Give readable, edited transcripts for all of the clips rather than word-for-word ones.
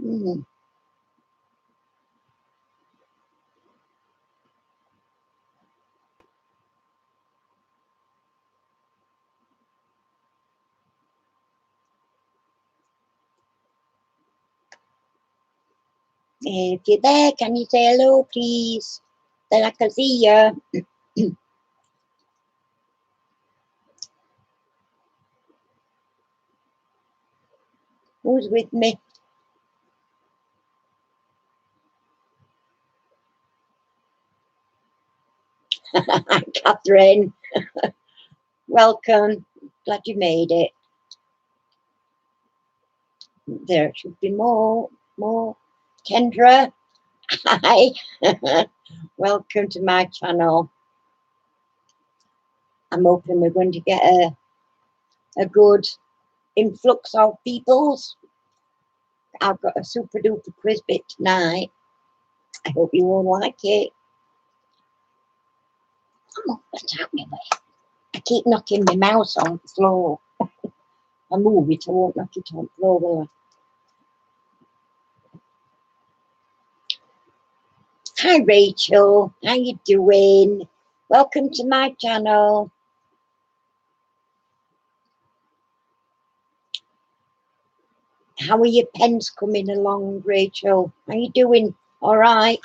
Mm. If you're there, can you say hello, please? Then I can see you. Who's with me? Catherine. Welcome. Glad you made it. There should be more. Kendra. Hi. Welcome to my channel. I'm hoping we're going to get a good influx of peoples. I've got a super duper quiz bit tonight. I hope you all like it. Oh, what's happening? I keep knocking my mouse on the floor. I move it, I won't knock it on the floor, will I? Hi Rachel, how you doing? Welcome to my channel. How are your pens coming along, Rachel? How you doing? All right.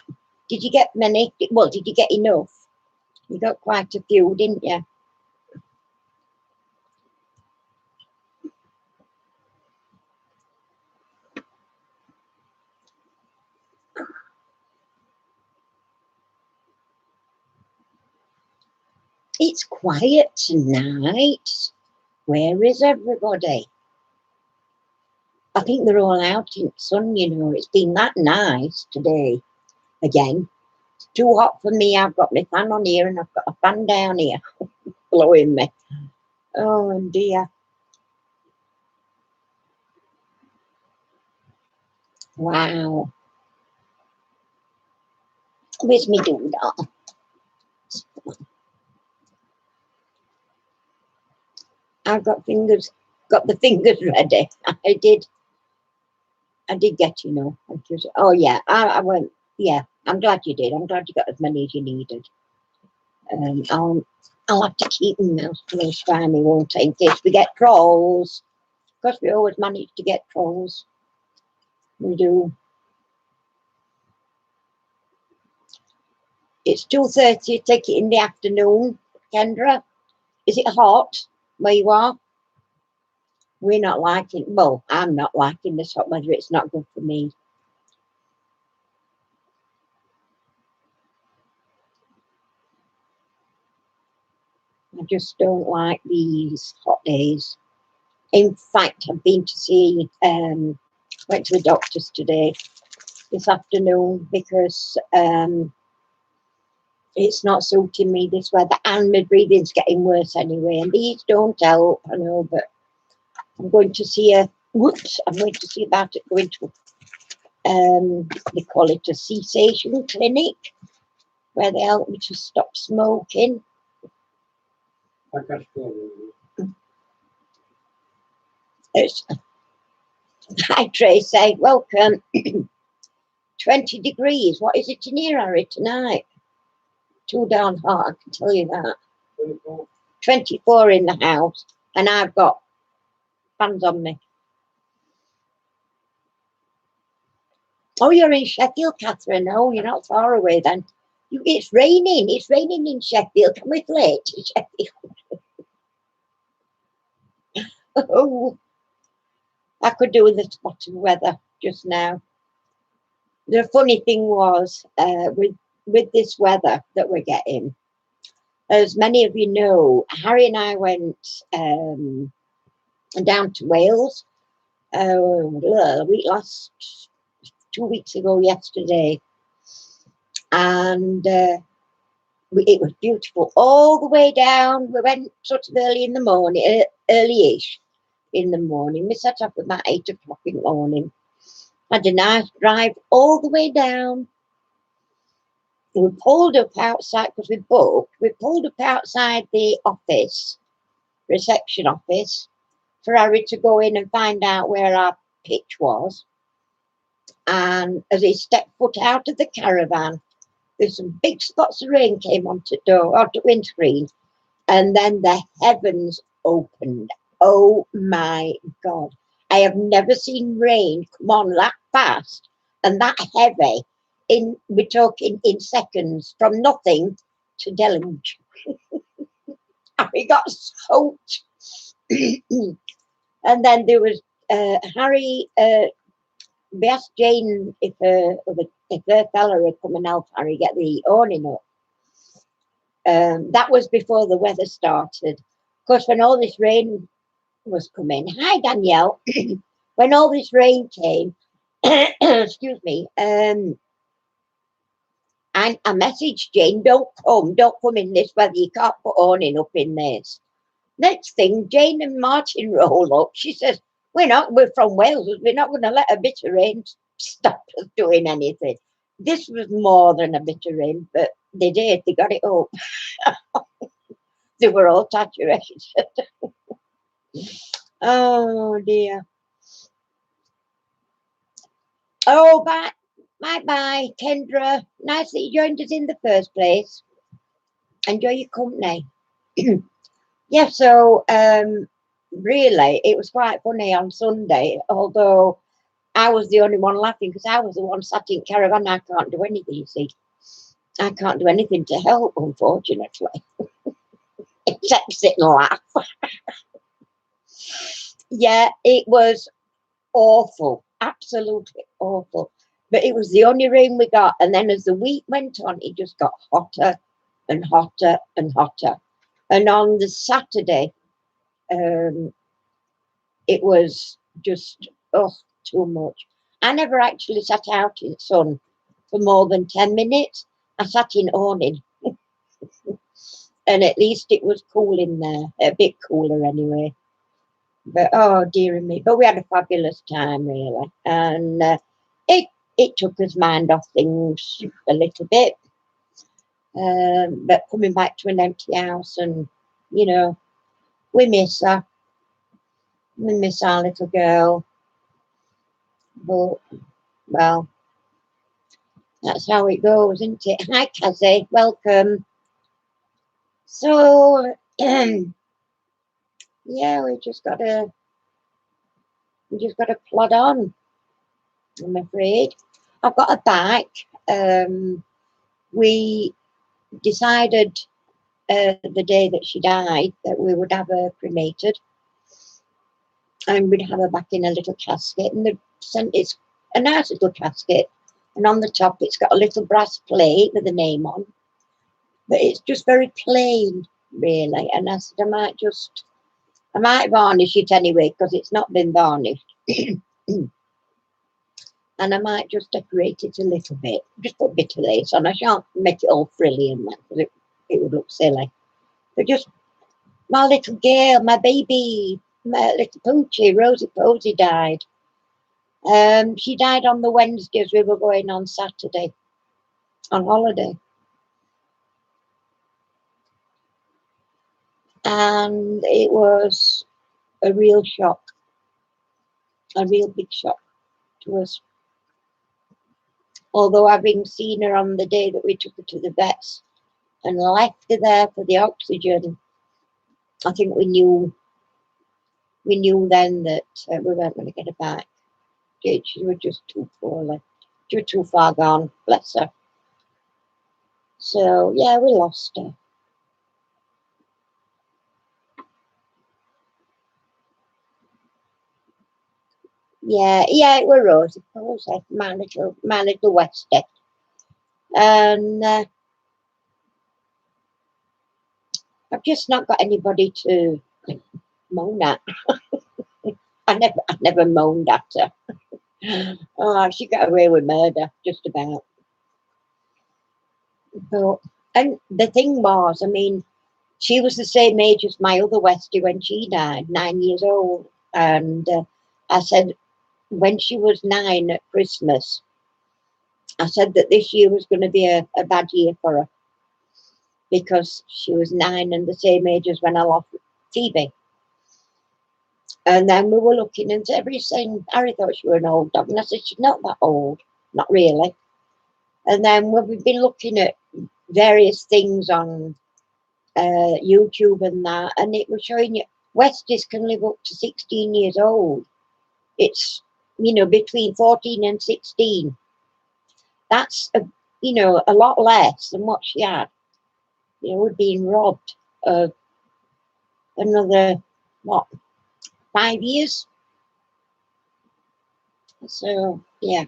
Did you get many? Well, did you get enough? You got quite a few, didn't you? It's quiet tonight. Where is everybody? I think they're all out in the sun, you know. It's been that nice today. Again, it's too hot for me. I've got my fan on here and I've got a fan down here blowing me. Oh dear. Wow. Where's me doodle? I've got the fingers ready. I did get, you know. Oh yeah, I went, yeah, I'm glad you did. I'm glad you got as many as you needed. I'll have to keep them now close by me, won't I, in case we get trolls. Because we always manage to get trolls. We do. It's 2:30, take it in the afternoon, Kendra. Is it hot where you are? We're not liking, well, I'm not liking this hot weather. It's not good for me. I just don't like these hot days. In fact, I've been to see, went to the doctor's today, this afternoon, because it's not suiting me, this weather, and my breathing's getting worse anyway, and these don't help, I know, but I'm going to see I'm going to see about it going to, they call it a cessation clinic, where they help me to stop smoking. It's, hi Tracy, welcome. 20 degrees, what is it in here, Harry, tonight? Too darn hot, I can tell you that. 24 in the house, and I've got fans on me. Oh, you're in Sheffield, Catherine. Oh, you're not far away then. It's raining. It's raining in Sheffield. Can we fly to Sheffield? Oh, I could do with the spot of weather just now. The funny thing was, with this weather that we're getting, as many of you know, Harry and I went down to Wales a week last 2 weeks ago yesterday, and it was beautiful all the way down. We went sort of early in the morning, early-ish in the morning. We set up about 8 o'clock in the morning. Had a nice drive all the way down. We pulled up outside because we booked. We pulled up outside the office, reception office, for Harry to go in and find out where our pitch was. And as he stepped foot out of the caravan, there's some big spots of rain came onto the windscreen, and then the heavens opened. Oh my God. I have never seen rain come on that fast and that heavy. We're talking in seconds, from nothing to deluge. We got soaked. And then there was Harry. We asked Jane if her fella would come and help Harry get the awning up. That was before the weather started. Of course, when all this rain was coming, hi Danielle, when all this rain came, excuse me, I messaged Jane, don't come in this weather, you can't put awning up in this. Next thing, Jane and Martin roll up. She says, we're from Wales, we're not going to let a bit of rain stop us doing anything. This was more than a bit of rain, but they did, they got it up. They were all saturated. Oh dear. Oh, bye, Kendra. Nice that you joined us in the first place. Enjoy your company. Yeah, so really, it was quite funny on Sunday, although I was the only one laughing because I was the one sat in caravan. I can't do anything, you see. I can't do anything to help, unfortunately, except sit and laugh. Yeah, it was awful, absolutely awful. But it was the only rain we got. And then as the week went on, it just got hotter and hotter and hotter. And on the Saturday, it was just, too much. I never actually sat out in the sun for more than 10 minutes. I sat in awning. And at least it was cool in there, a bit cooler anyway. But oh dear me, but we had a fabulous time really, and it took his mind off things a little bit. But coming back to an empty house, and you know, we miss her. We miss our little girl. But well, that's how it goes, isn't it? Hi, Kazzy, welcome. So yeah, we just gotta plod on, I'm afraid. I've got a bike. We decided the day that she died that we would have her cremated, and we'd have her back in a little casket, and it's a nice little casket, and on the top it's got a little brass plate with a name on, but it's just very plain really. And I said I might varnish it anyway because it's not been varnished. And I might just decorate it a little bit, just put a bit of lace on. I shan't make it all frilly and that because it would look silly. But just my little girl, my baby, my little Poochie, Rosie Posey died. She died on the Wednesday as we were going on Saturday on holiday. And it was a real shock, a real big shock to us. Although having seen her on the day that we took her to the vets and left her there for the oxygen, I think we knew then that we weren't going to get her back. She was just too poorly. She was too far gone, bless her. So yeah, we lost her. Yeah, it were Rosie, of course, my little Westie. And I've just not got anybody to moan at. I never moaned at her. Oh, she got away with murder, just about. But, and the thing was, I mean, she was the same age as my other Westie when she died, 9 years old. And I said, when she was 9 at Christmas, I said that this year was going to be a bad year for her because she was 9 and the same age as when I lost Phoebe. And then we were looking and everybody saying, Harry thought she was an old dog. And I said, she's not that old, not really. And then we've been looking at various things on YouTube and that, and it was showing you Westies can live up to 16 years old. It's, between 14 and 16. That's, a lot less than what she had. We're being robbed of another, 5 years? So, yeah.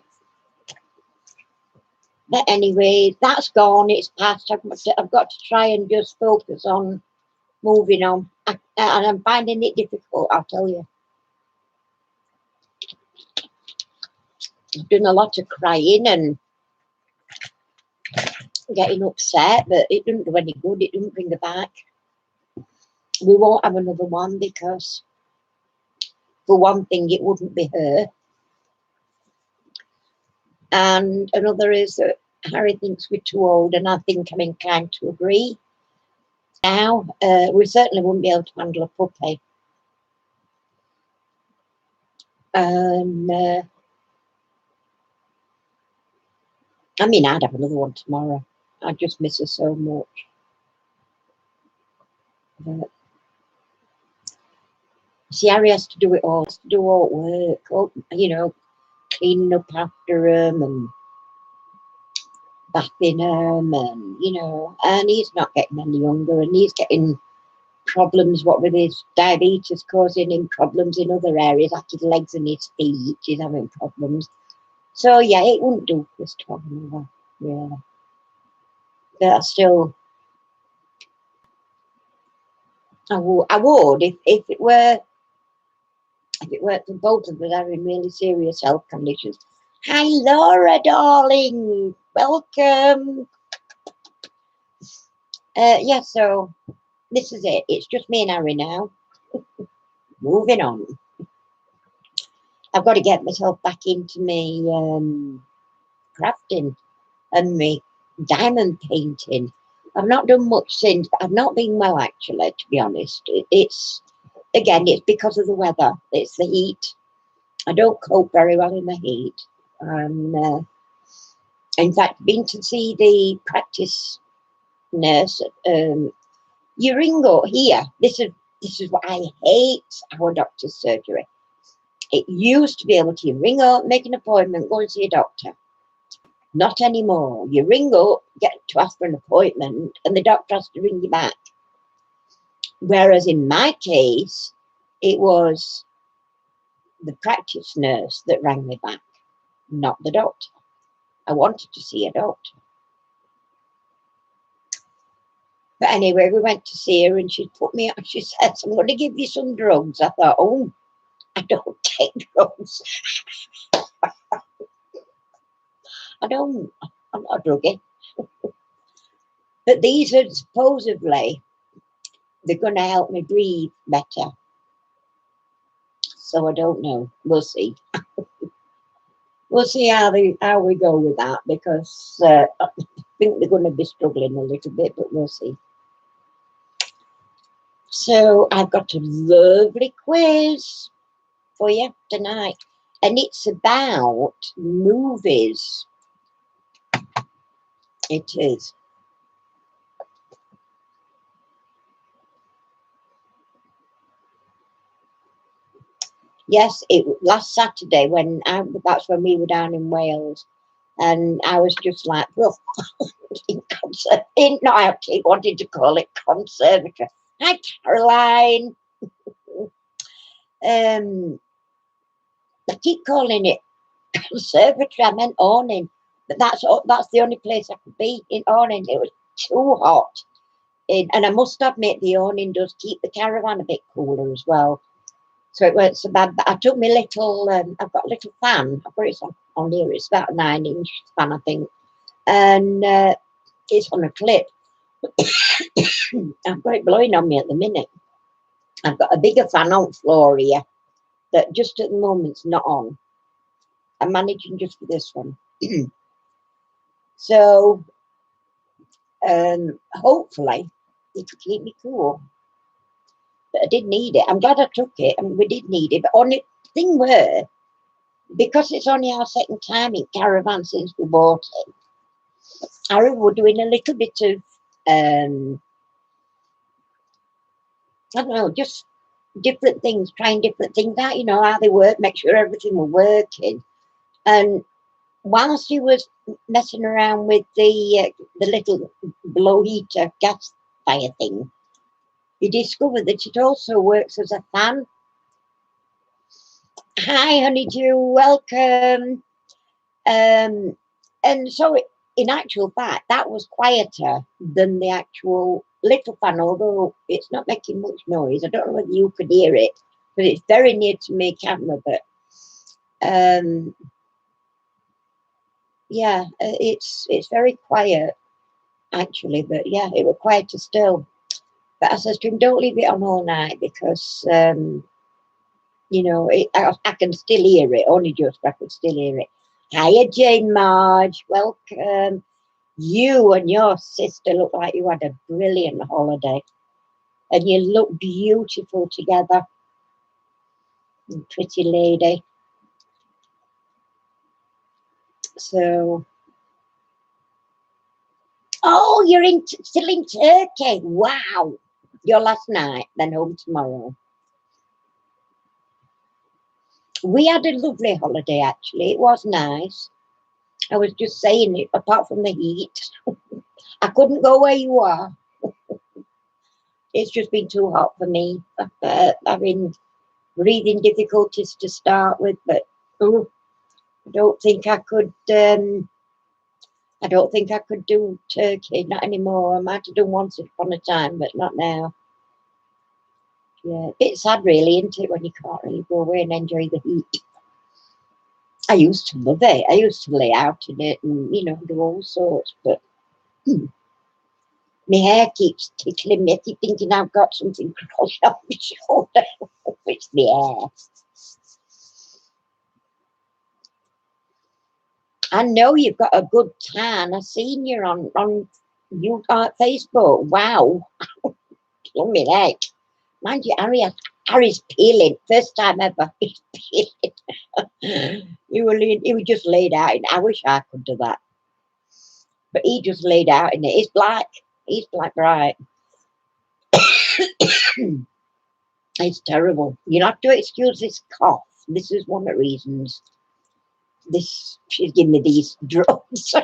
But anyway, that's gone, it's past. I've got to try and just focus on moving on. And I'm finding it difficult, I'll tell you. I've done a lot of crying and getting upset, but it didn't do any good. It didn't bring her back. We won't have another one because, for one thing, it wouldn't be her. And another is that Harry thinks we're too old, and I think I'm inclined to agree. Now, we certainly wouldn't be able to handle a puppy. I mean, I'd have another one tomorrow. I just miss her so much. But, see, Harry has to do it all. He has to do all work, cleaning up after him and bathing him, and he's not getting any younger, and he's getting problems, what with his diabetes causing him problems in other areas, like his legs and his feet, he's having problems. So, yeah, it wouldn't do for us to have another, really. But I still, I would if it were for both of us having really serious health conditions. Hi, Laura, darling. Welcome. Yeah, so this is it. It's just me and Harry now. Moving on. I've got to get myself back into me crafting and me diamond painting. I've not done much since, but I've not been well, actually, to be honest. It's because of the weather. It's the heat. I don't cope very well in the heat. In fact, been to see the practice nurse at Uringo here. This is what I hate our doctor's surgery. It used to be able to ring up, make an appointment, go and see a doctor. Not anymore. You ring up, get to ask for an appointment, and the doctor has to ring you back. Whereas in my case, it was the practice nurse that rang me back, not the doctor. I wanted to see a doctor. But anyway, we went to see her and she put me on. She said, I'm going to give you some drugs. I thought, oh, I don't take drugs. I'm not a druggie. But these are supposedly, they're going to help me breathe better. So I don't know. We'll see. We'll see how we go with that, because I think they're going to be struggling a little bit, but we'll see. So I've got a lovely quiz for you tonight, and it's about movies. It is. Yes, it last Saturday that's when we were down in Wales. And I was just like, well, not I keep wanting to call it conservatory. Hi, Caroline. I keep calling it conservatory. I meant awning, but that's the only place I could be in awning. It was too hot, and I must admit the awning does keep the caravan a bit cooler as well. So it weren't so bad. But I took my little. I've got a little fan. I've got it on here. It's about a 9-inch fan, I think, and it's on a clip. I've got it blowing on me at the minute. I've got a bigger fan on floor here that just at the moment's not on. I'm managing just for this one. So hopefully it'll keep me cool. But I did need it. I'm glad I took it, and we did need it. But only thing were, because it's only our second time in caravan since we bought it, we're doing a little bit of I don't know, just different things, trying different things out, you know, how they work, make sure everything was working. And whilst he was messing around with the little blow heater gas fire thing, he discovered that it also works as a fan. Hi, honeydew, welcome. And so in actual fact, that was quieter than the actual little fan, although it's not making much noise. I don't know whether you could hear it, but it's very near to my camera. But yeah, it's very quiet actually. But yeah, it was quieter still. But I said to him, don't leave it on all night because you know I can still hear it. Only just I could still hear it. Hiya, Jane Marge. Welcome. You and your sister look like you had a brilliant holiday. And you look beautiful together. Pretty lady. So, oh, you're still in Turkey. Wow. Your last night, then home tomorrow. We had a lovely holiday, actually. It was nice. I was just saying it, apart from the heat. I couldn't go where you are. It's just been too hot for me. Having breathing difficulties to start with, but I don't think I could. I don't think I could do Turkey, not anymore. I might have done once upon a time, but not now. Yeah, a bit sad, really, isn't it, when you can't really go away and enjoy the heat. I used to love it. I used to lay out in it and, you know, do all sorts, but my hair keeps tickling me. I keep thinking I've got something crawling up my shoulder. It's the hair. I know you've got a good tan. I've seen you on you Facebook. Wow. Lummy heck. Mind you, Harry's peeling. First time ever. He's peeling. he was just laid out in. I wish I could do that. But he just laid out in it. He's black. He's black bright. It's terrible. You'll have to excuse this cough. This is one of the reasons. She's giving me these drugs.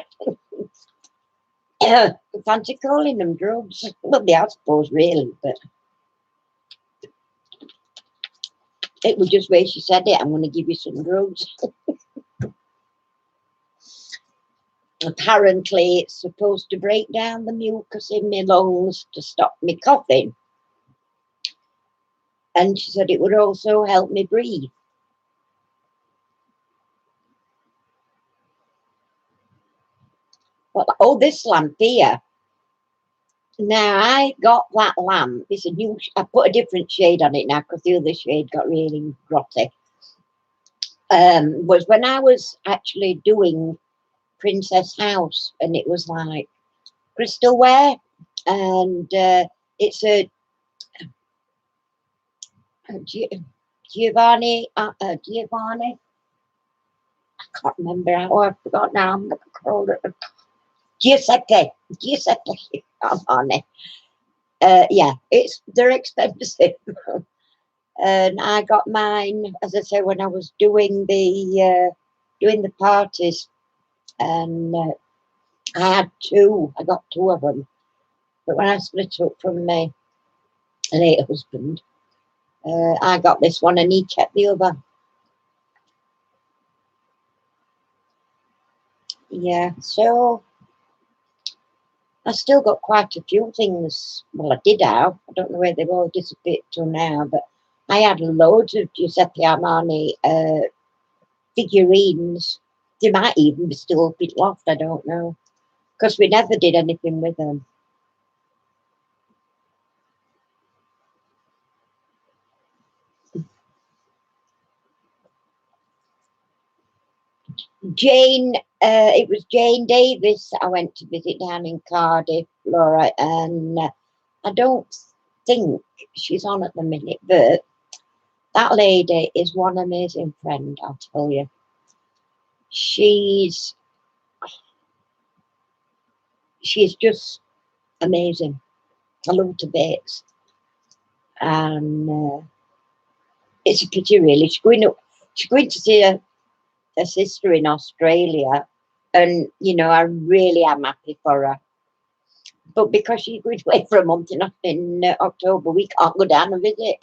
Fancy calling them drugs. Well, they are, suppose, really, but it was just the way she said it. I'm going to give you some drugs. Apparently, it's supposed to break down the mucus in my lungs to stop me coughing. And she said it would also help me breathe. Well, oh, this lamp here. Now, I got that lamp. It's a new, I put a different shade on it now because the other shade got really grotty. Was when I was actually doing Princess House, and it was like crystal ware, and it's a Giovanni. Giovanni. I can't remember how I forgot now. I'm not called it. Giuseppe. Giovanni. Yeah, they're expensive. And I got mine, as I say, when I was doing the parties. and I had two. I got two of them. But when I split up from my late husband, I got this one and he kept the other. Yeah, so I still got quite a few things. Well, I did have. I don't know where they've all disappeared to now, but I had loads of Giuseppe Armani figurines. They might even be still up in loft, I don't know. Because we never did anything with them. Jane, it was Jane Davis that I went to visit down in Cardiff, Laura, and I don't think she's on at the minute, but that lady is one amazing friend, I'll tell you. She's just amazing. I love to bits, and it's a pity really. She's going to see her sister in Australia, and you know I really am happy for her. But because she's going away for a month in October, we can't go down and visit.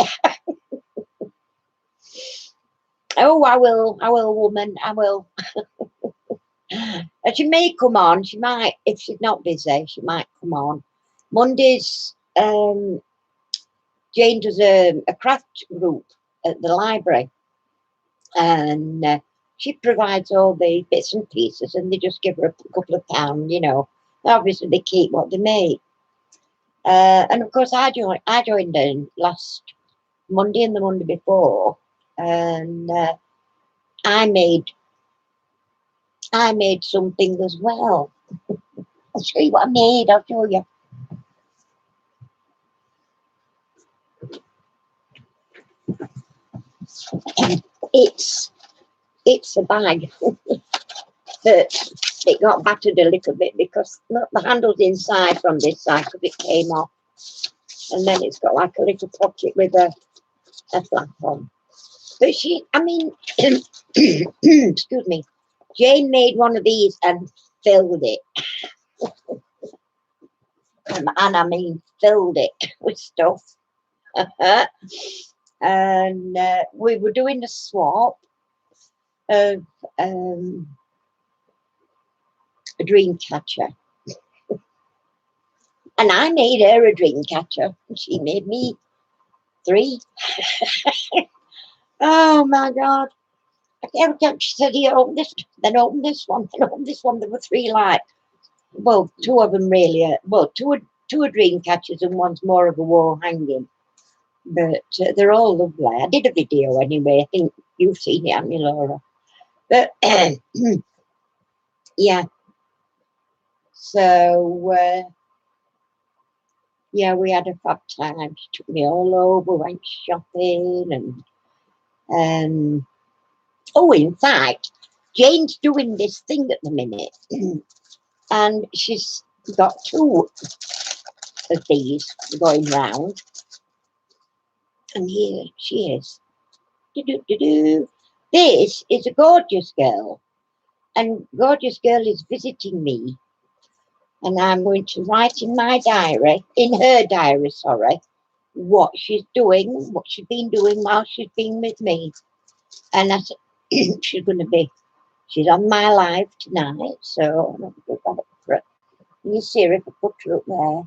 Oh, I will, woman, I will. She may come on. She might, if she's not busy, she might come on. Mondays, Jane does a craft group at the library, and she provides all the bits and pieces, and they just give her a couple of pounds, you know. Obviously, they keep what they make. And of course, I joined in last Monday and the Monday before, and I made something as well. I'll show you what I made. I'll show you. It's a bag, but it got battered a little bit because look, the handle's inside from this side because it came off, and then it's got like a little pocket with a flap on. But I mean, excuse me, Jane made one of these and filled it, and I mean filled it with stuff. And we were doing a swap of a dream catcher, and I made her a dream catcher, and she made me 3. Oh my God! Every time she said, "Here, open this," then open this one, then open this one. There were 3 like, well, 2 of them really. Well, two are dream catchers, and one's more of a wall hanging. But they're all lovely. I did a video anyway. I think you've seen it, haven't you, Laura? But yeah. So yeah, we had a fab time. She took me all over, went shopping, and oh, in fact, Jane's doing this thing at the minute, and she's got 2 of these going round, and here she is. Do-do-do-do. This is a gorgeous girl, and gorgeous girl is visiting me, and I'm going to write in my diary, in her diary, sorry, what she's doing, what she's been doing while she's been with me. And that's she's on my live tonight, so you see her if I put her up there,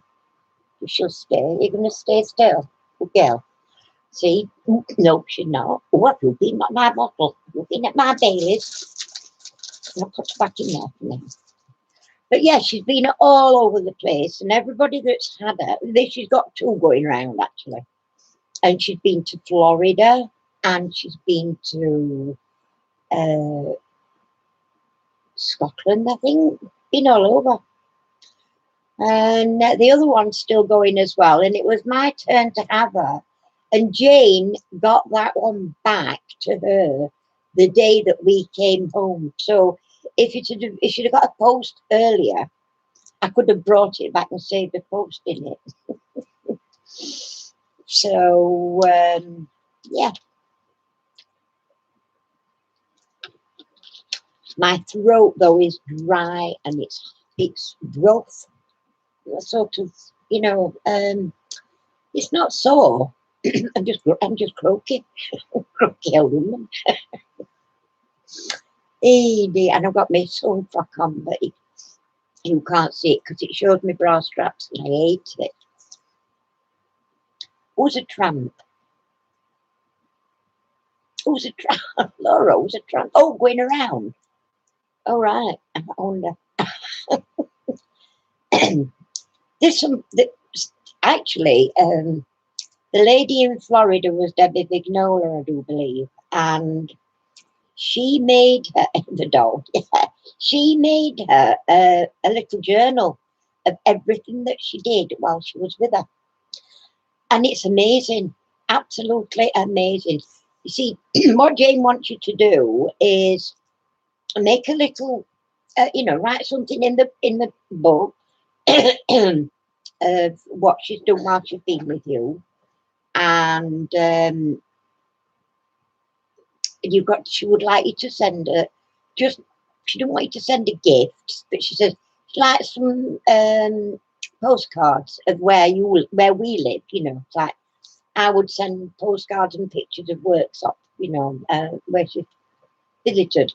she'll stay. You're going to stay still, good girl. See, no, she's not. What, you've been at my bottle, you've been at my Baileys. I'll put her back in there for now. But yeah, she's been all over the place, and everybody that's had her, she's got 2 going around actually. And she's been to Florida, and she's been to Scotland, I think. Been all over. And the other one's still going as well. And it was my turn to have her. And Jane got that one back to her the day that we came home. So if she'd have got a post earlier, I could have brought it back and saved a post in it. So yeah. My throat though is dry and it's rough, sort of, you know. It's not sore. I'm just croaky, croaky old woman. And I've got my sewn frock on, but you can't see it because it shows my bra straps, and I hate it. Who's a tramp? Who's a tramp? Laura, who's a tramp? Oh, going around. All right. I wonder. There's some. Actually, the lady in Florida was Debbie Vignola, I do believe, and she made her the dog. Yeah, she made her a little journal of everything that she did while she was with her, and it's amazing, absolutely amazing. You see, what Jane wants you to do is make a little, you know, write something in the book of what she's done while she's been with you, and she would like you to send her just, she don't want you to send her gifts, but she says she'd like some postcards of where we live, you know. It's like I would send postcards and pictures of Worksop, you know, where she's visited.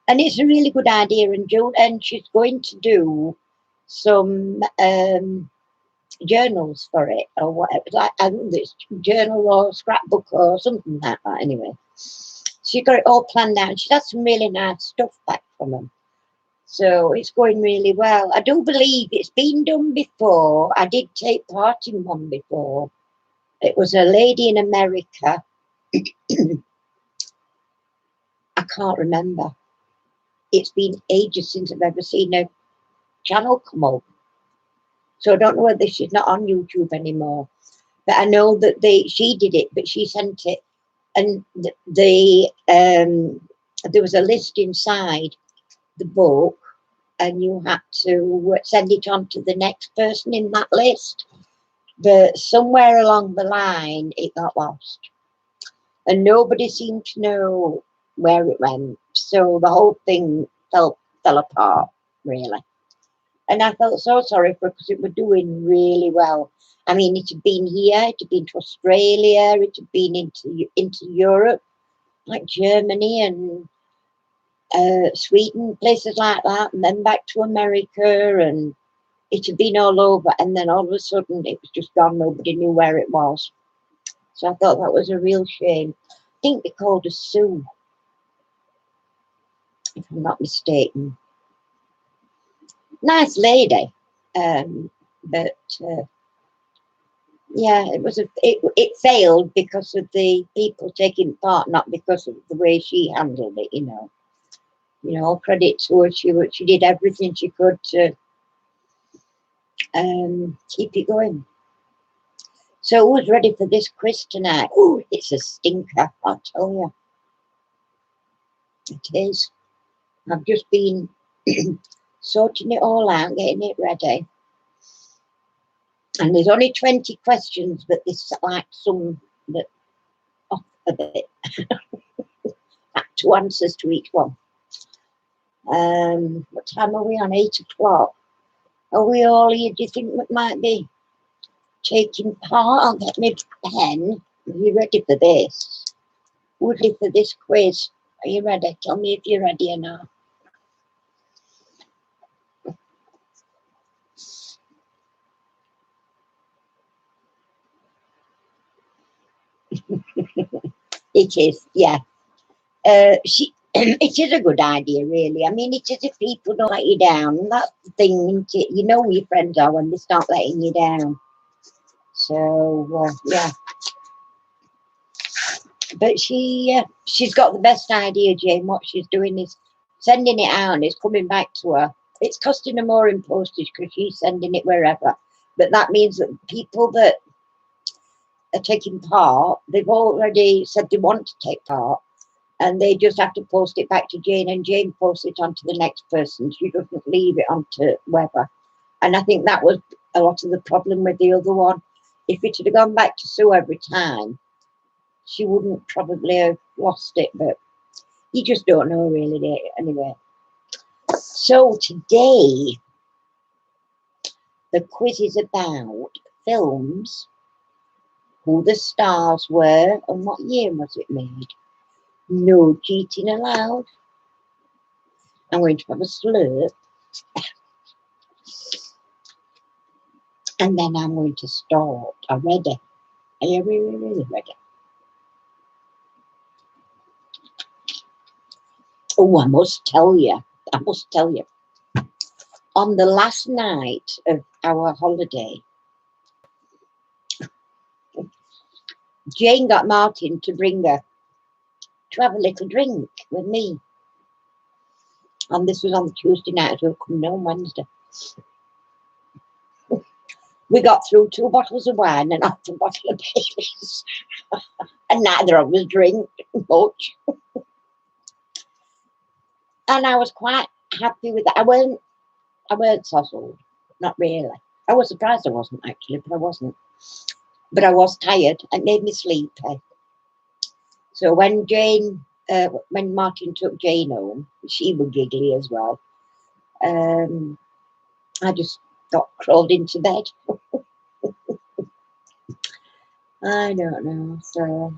And it's a really good idea, and she's going to do some journals for it, or whatever. Like, I think it's journal or scrapbook or something like that. Anyway, she got it all planned out. She's had some really nice stuff back from them, so it's going really well. I do believe it's been done before. I did take part in one before. It was a lady in America. I can't remember. It's been ages since I've ever seen a channel come up. So I don't know whether she's not on YouTube anymore. But I know that she did it, but she sent it. And there was a list inside the book, and you had to send it on to the next person in that list. But somewhere along the line, it got lost. And nobody seemed to know where it went. So the whole thing fell apart, really. And I felt so sorry for it because it was doing really well. I mean, it had been here, it had been to Australia, it had been into Europe, like Germany and Sweden, places like that, and then back to America, and it had been all over. And then all of a sudden, it was just gone. Nobody knew where it was. So I thought that was a real shame. I think they called her Sue, if I'm not mistaken. Nice lady, but yeah, it failed because of the people taking part, not because of the way she handled it. You know, all credit to her. She did everything she could to keep it going. So who's ready for this quiz tonight? Oh, it's a stinker, I'll tell you. It is. I've just been sorting it all out, getting it ready. And there's only 20 questions, but there's like some that off a bit. 2 answers to each one. What time are we on? 8 o'clock. Are we all here? Do you think we might be taking part? I'll get my pen. Are you ready for this? Who's ready for this quiz? Are you ready? Tell me if you're ready or not. It is, yeah. It is a good idea, really. I mean, it is if people don't let you down. That's the thing, isn't it? You know who your friends are when they start letting you down. So, yeah. But she's got the best idea, Jane. What she's doing is sending it out and it's coming back to her. It's costing her more in postage because she's sending it wherever. But that means that people that are taking part, they've already said they want to take part. And they just have to post it back to Jane, and Jane posts it on to the next person. She doesn't leave it on to whoever. And I think that was a lot of the problem with the other one. If it had gone back to Sue every time, she wouldn't probably have lost it. But You just don't know really, do you? Anyway. So today, the quiz is about films, who the stars were, and what year was it made. No cheating allowed. I'm going to have a slurp. And then I'm going to start. Are you ready? Are you really, really ready? Oh, I must tell you. On the last night of our holiday, Jane got Martin to bring her to have a little drink with me. And this was on Tuesday night, so we were coming home Wednesday. We got through 2 bottles of wine and half a bottle of Baileys. And neither of us drink much. And I was quite happy with that. I weren't sozzled, not really. I was surprised I wasn't actually, but I wasn't. But I was tired. It made me sleepy. So when Martin took Jane home, she was giggly as well. I just got crawled into bed. I don't know. So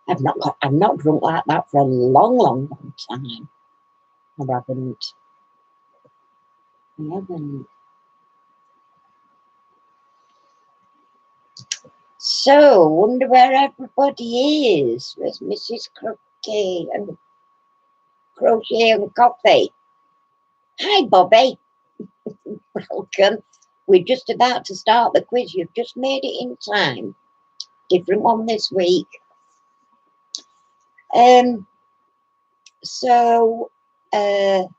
I've not drunk like that for a long, long, long time. I haven't. So, wonder where everybody is. Where's Mrs. Croquet and Crochet and Coffee? Hi, Bobby. Welcome. We're just about to start the quiz. You've just made it in time. Different one this week. So, it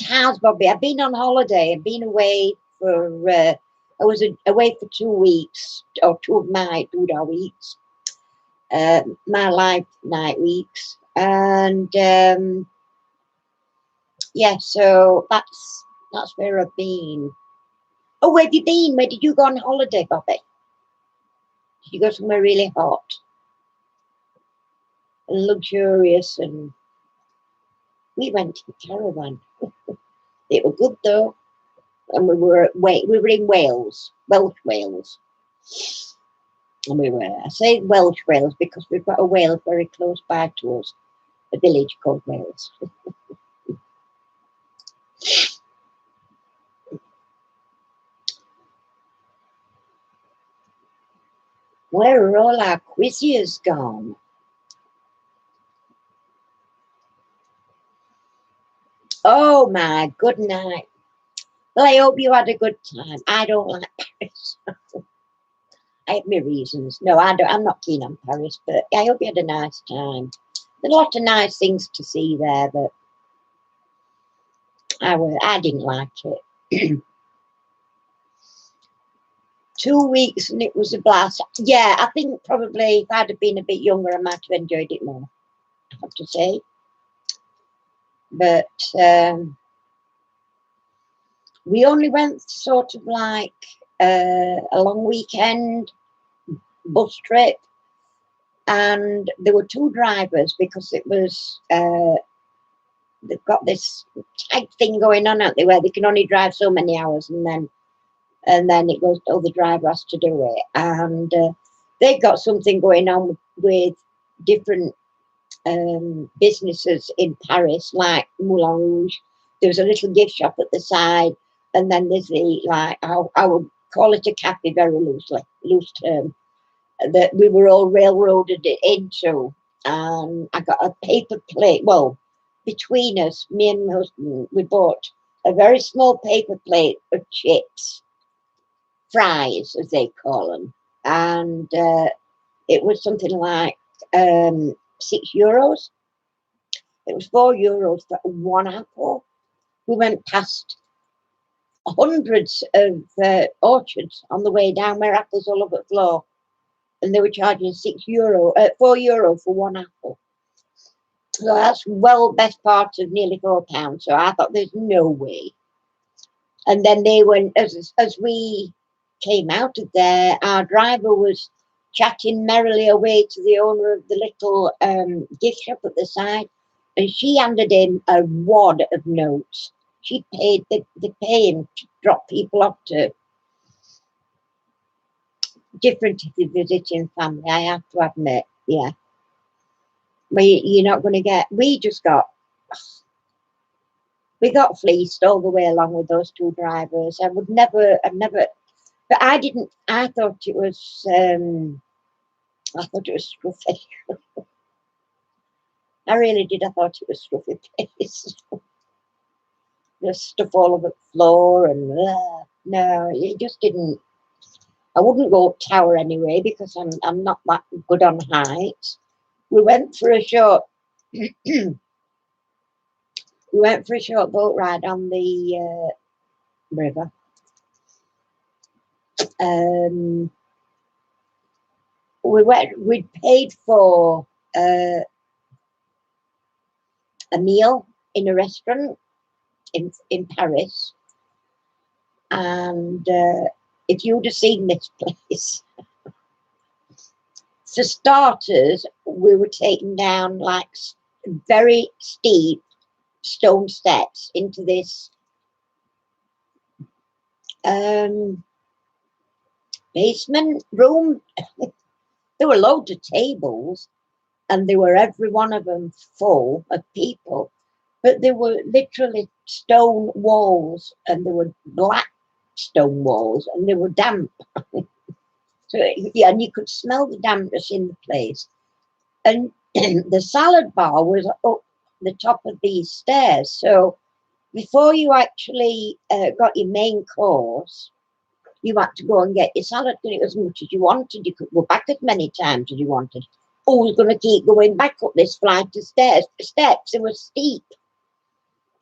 has, Bobby. I've been on holiday. I've been away for, I was away for 2 weeks, or 2 of our weeks. My life night weeks. And, yeah, so that's where I've been. Oh, where have you been? Where did you go on holiday, Bobby? Did you go somewhere really hot and luxurious? And we went to the caravan. It was good though, and we were in Wales, Welsh Wales, and I say Welsh Wales because we've got a Wales very close by to us, a village called Wales. Where are all our quizzes gone? Oh my good night. Well, I hope you had a good time. I don't like Paris. I have my reasons. No, I'm not keen on Paris, but I hope you had a nice time. There's a lot of nice things to see there, but I didn't like it. 2 weeks and it was a blast. Yeah, I think probably if I'd have been a bit younger, I might have enjoyed it more, I have to say. But we only went sort of like a long weekend bus trip, and there were 2 drivers because it was they've got this tag thing going on out there where they can only drive so many hours, and then it goes, oh, the driver has to do it. And they've got something going on with different businesses in Paris, like Moulin Rouge. There's a little gift shop at the side, and then there's the, like, I would call it a cafe very loose term, that we were all railroaded into. And I got a paper plate. Well, between us, me and my husband, we bought a very small paper plate of chips, fries as they call them, and it was something like €6. It was €4 for 1 apple. We went past hundreds of orchards on the way down where apples all over the floor, and they were charging €4 for 1 apple. So that's best part of nearly £4. So I thought there's no way. And then they went, as we came out of there, our driver was chatting merrily away to the owner of the little gift shop at the side, and she handed him a wad of notes. She paid, they pay him to drop people off to different if you're visiting family, I have to admit, yeah. You're not going to get, we got fleeced all the way along with those two drivers. I've never, but I thought it was scruffy. I really did. I thought it was scruffy place. There's stuff all over the floor and no, it just didn't. I wouldn't go up tower anyway because I'm not that good on height. We went for a short boat ride on the river. We paid for a meal in a restaurant in Paris, and if you'd have seen this place, for starters, we were taken down like very steep stone steps into this basement room. There were loads of tables, and they were every one of them full of people, but they were literally stone walls, and they were black stone walls, and they were damp. So yeah, and you could smell the dampness in the place. And the salad bar was up the top of these stairs. So before you actually got your main course, you had to go and get your salad, and it was as much as you wanted. You could go back as many times as you wanted. Oh, we're going to keep going back up this flight of stairs. The steps, it was steep.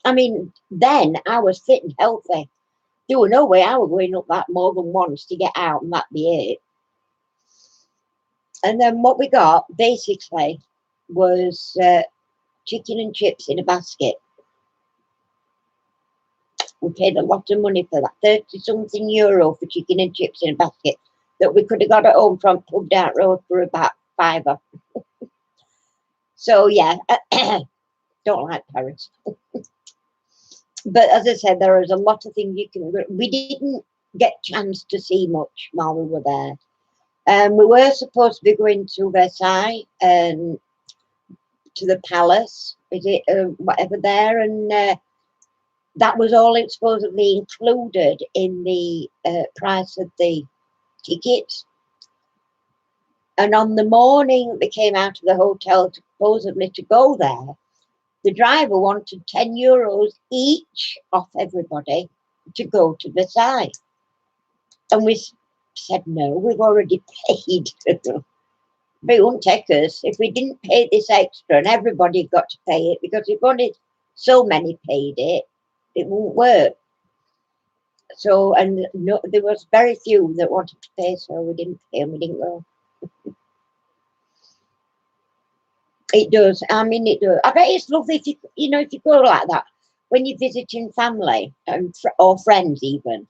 I mean, then I was fit and healthy. There was no way I was going up that more than once to get out, and that'd be it. And then what we got, basically, was chicken and chips in a basket. We paid a lot of money for that, 30-something euro for chicken and chips in a basket that we could have got at home from Pub Down Road for about £5. So, yeah, don't like Paris. But as I said, there is a lot of things you can... We didn't get chance to see much while we were there. We were supposed to be going to Versailles and to the palace, is it whatever there, and that was all it supposedly included in the price of the tickets. And on the morning we came out of the hotel supposedly to go there, the driver wanted €10 each off everybody to go to Versailles. And we said, no, we've already paid. But it wouldn't take us if we didn't pay this extra, and everybody got to pay it, because if only so many paid it, it wouldn't work. So, and no, there was very few that wanted to pay, so we didn't pay and we didn't go. It does. I mean, it does. I bet it's lovely if if you go like that when you're visiting family and or friends even.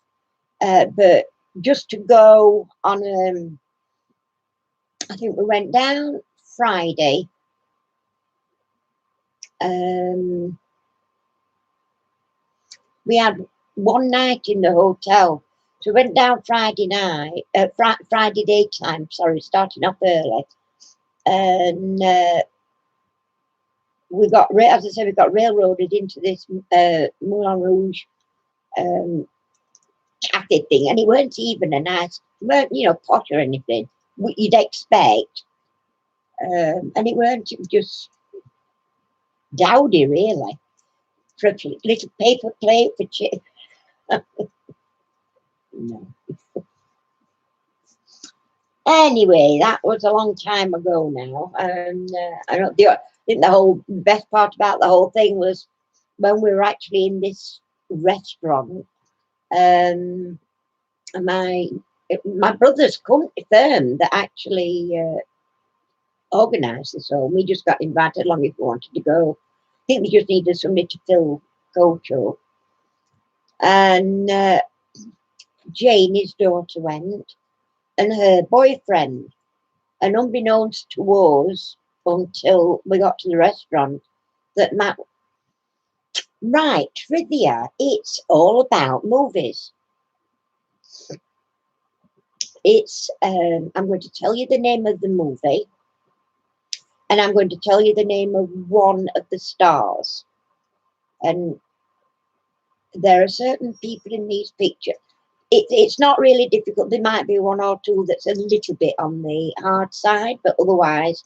But just to go on, I think we went down Friday. We had one night in the hotel. So we went down Friday night, Friday daytime, sorry, starting off early. And we got, as I said, we got railroaded into this Moulin Rouge cafe thing. And it weren't even a nice, weren't, posh or anything you'd expect. And it weren't, it was just dowdy, really. For a little paper plate for chips. No. Anyway, that was a long time ago now, and I think the whole best part about the whole thing was when we were actually in this restaurant. My brother's company firm that actually organised this all. We just got invited along if we wanted to go. I think we just needed somebody to fill coach up. And Jane, his daughter, went, and her boyfriend And unbeknownst to us, until we got to the restaurant, that Matt, right, trivia, it's all about movies. It's, I'm going to tell you the name of the movie, and I'm going to tell you the name of one of the stars. And there are certain people in these pictures. It's not really difficult. There might be one or two that's a little bit on the hard side, but otherwise.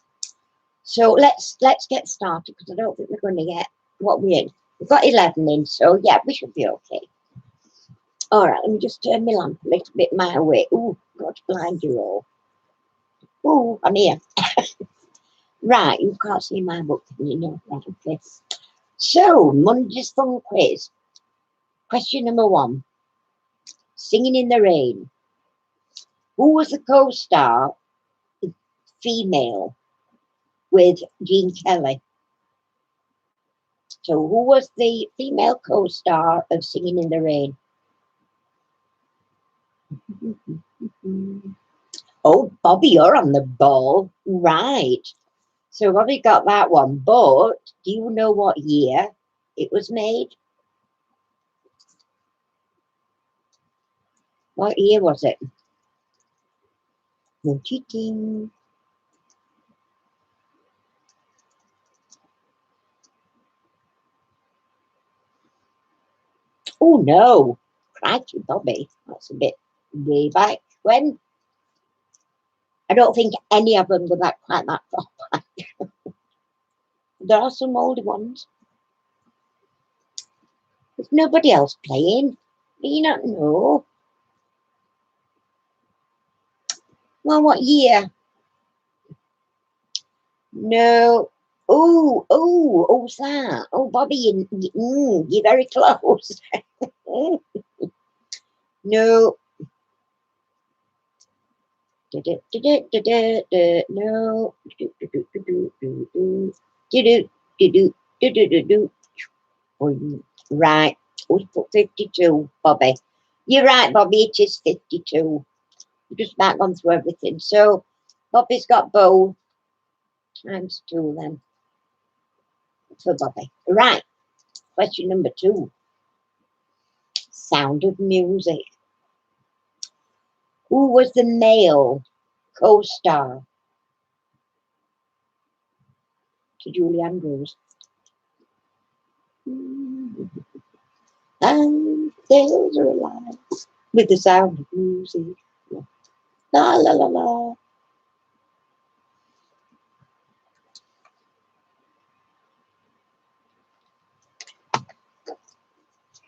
So let's get started, because I don't think we're going to get what we're in. We've got 11 in, so yeah, we should be okay. All right, let me just turn my lamp a little bit my way. Ooh, got to blind you all. Ooh, I'm here. Right, you can't see my book, you know. Right, okay. So, Monday's fun quiz. Question number 1. Singing in the Rain. Who was the co-star, female, with Gene Kelly? So who was the female co-star of Singing in the Rain? Oh, Bobby, you're on the ball. Right. So Bobby got that one. But do you know what year it was made? What year was it? No cheating. Oh, no. Crikey, Bobby. That's a bit way back when. I don't think any of them go back quite that far back. There are some older ones. There's nobody else playing. Do you not know? Well, what year? No. Who's that? Oh, Bobby, you're very close. No. No. Right. We put 52, Bobby. You're right, Bobby. It is 52. We've just about gone through everything. So, Bobby's got both times 2 then for Bobby. Right. Question number 2. Sound of Music. Who was the male co-star to Julie Andrews? And there's a line with the Sound of Music. La la la la.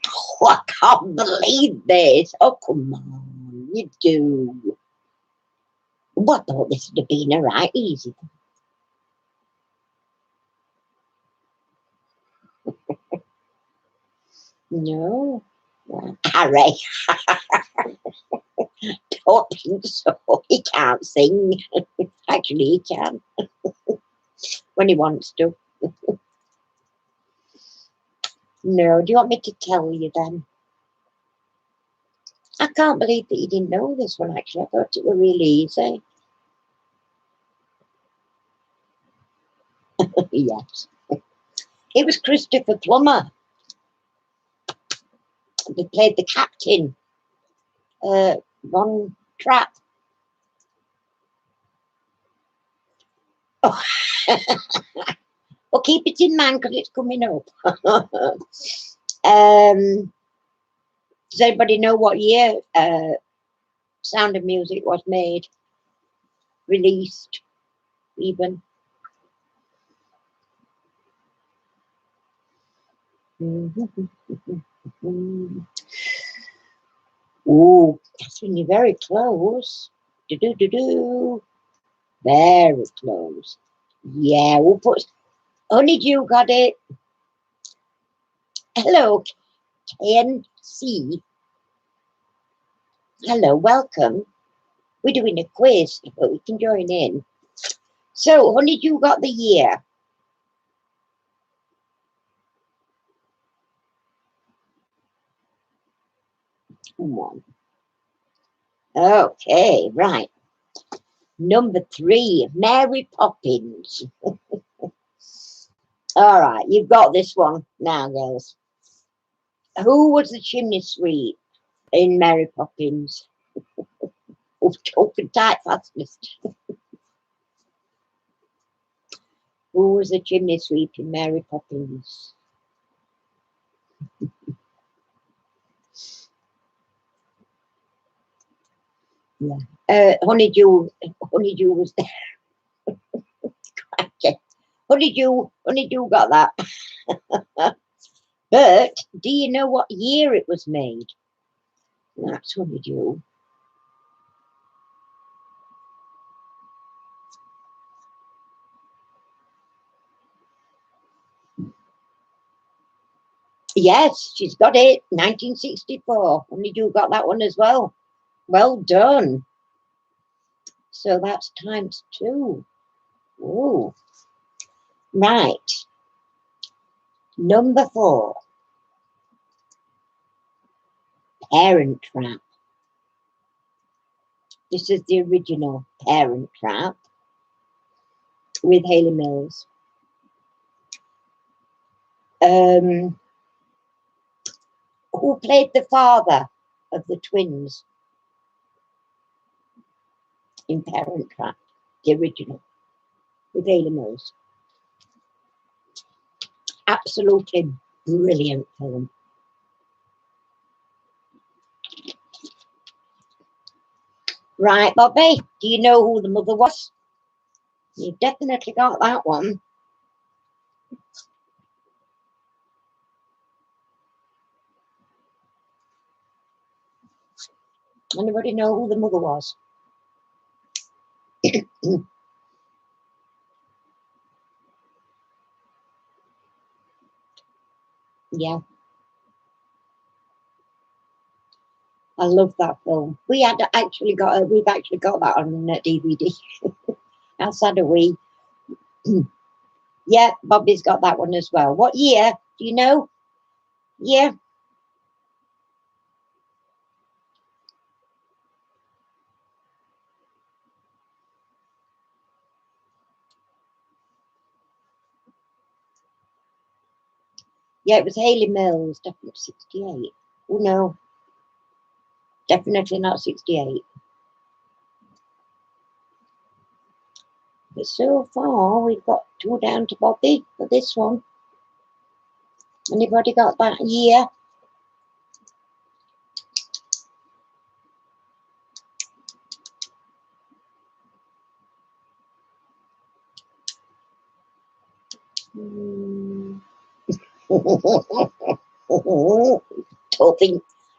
Oh, I can't believe this. Oh, come on, you do. Well, I thought this would have been a right easy. No. Harry. Don't think so. He can't sing. Actually, he can. When he wants to. No, do you want me to tell you then? I can't believe that you didn't know this one, actually. I thought it was really easy. Yes. It was Christopher Plummer. They played the captain. Ron Trapp. Oh. Well, keep it in mind because it's coming up. Does anybody know what year Sound of Music was made? Released, even? Oh, Catherine, you're very close. Do-do-do-do. Very close. Yeah, we'll put... Only you got it. Hello, KNC. Hello, welcome. We're doing a quiz, but we can join in. So, honey, you got the year. Come on. Okay, right. Number 3, Mary Poppins. All right, you've got this one now, girls. Who was the chimney sweep in Mary Poppins? Oh, talking tight fastest. Who was the chimney sweep in Mary Poppins? Yeah. Honeydew was there. Honeydew got that. But do you know what year it was made? That's Honeydew. Yes, she's got it. 1964. Honeydew got that one as well. Well done. So that's ×2. Ooh. Right. Number 4. Parent Trap. This is the original Parent Trap with Hayley Mills. Who played the father of the twins in Parent Trap? The original with Hayley Mills. Absolutely brilliant film. Right, Bobby, do you know who the mother was? You definitely got that one. Anybody know who the mother was? Yeah. I love that film. We've actually got that on DVD. Outside of we. Yeah, Bobby's got that one as well. What year? Do you know? Yeah. Yeah, it was Hayley Mills, definitely 68. Oh no. Definitely not 68. But so far we've got 2 down to Bobby for this one. Anybody got that year?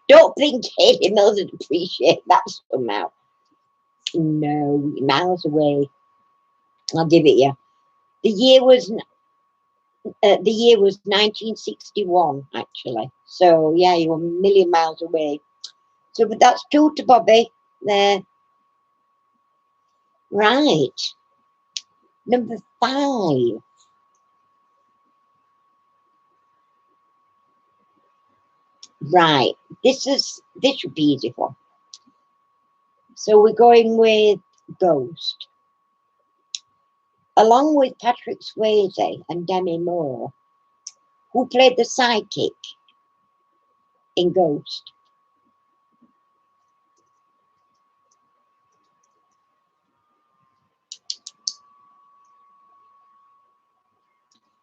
Don't think Hayley Mills would appreciate that somehow. No, miles away. I'll give it you. The year was 1961, actually. So yeah, you were a million miles away. So, but that's 2 to Bobby there. Right. Number 5. Right. This should be easy for. So we're going with Ghost. Along with Patrick Swayze and Demi Moore, who played the sidekick in Ghost?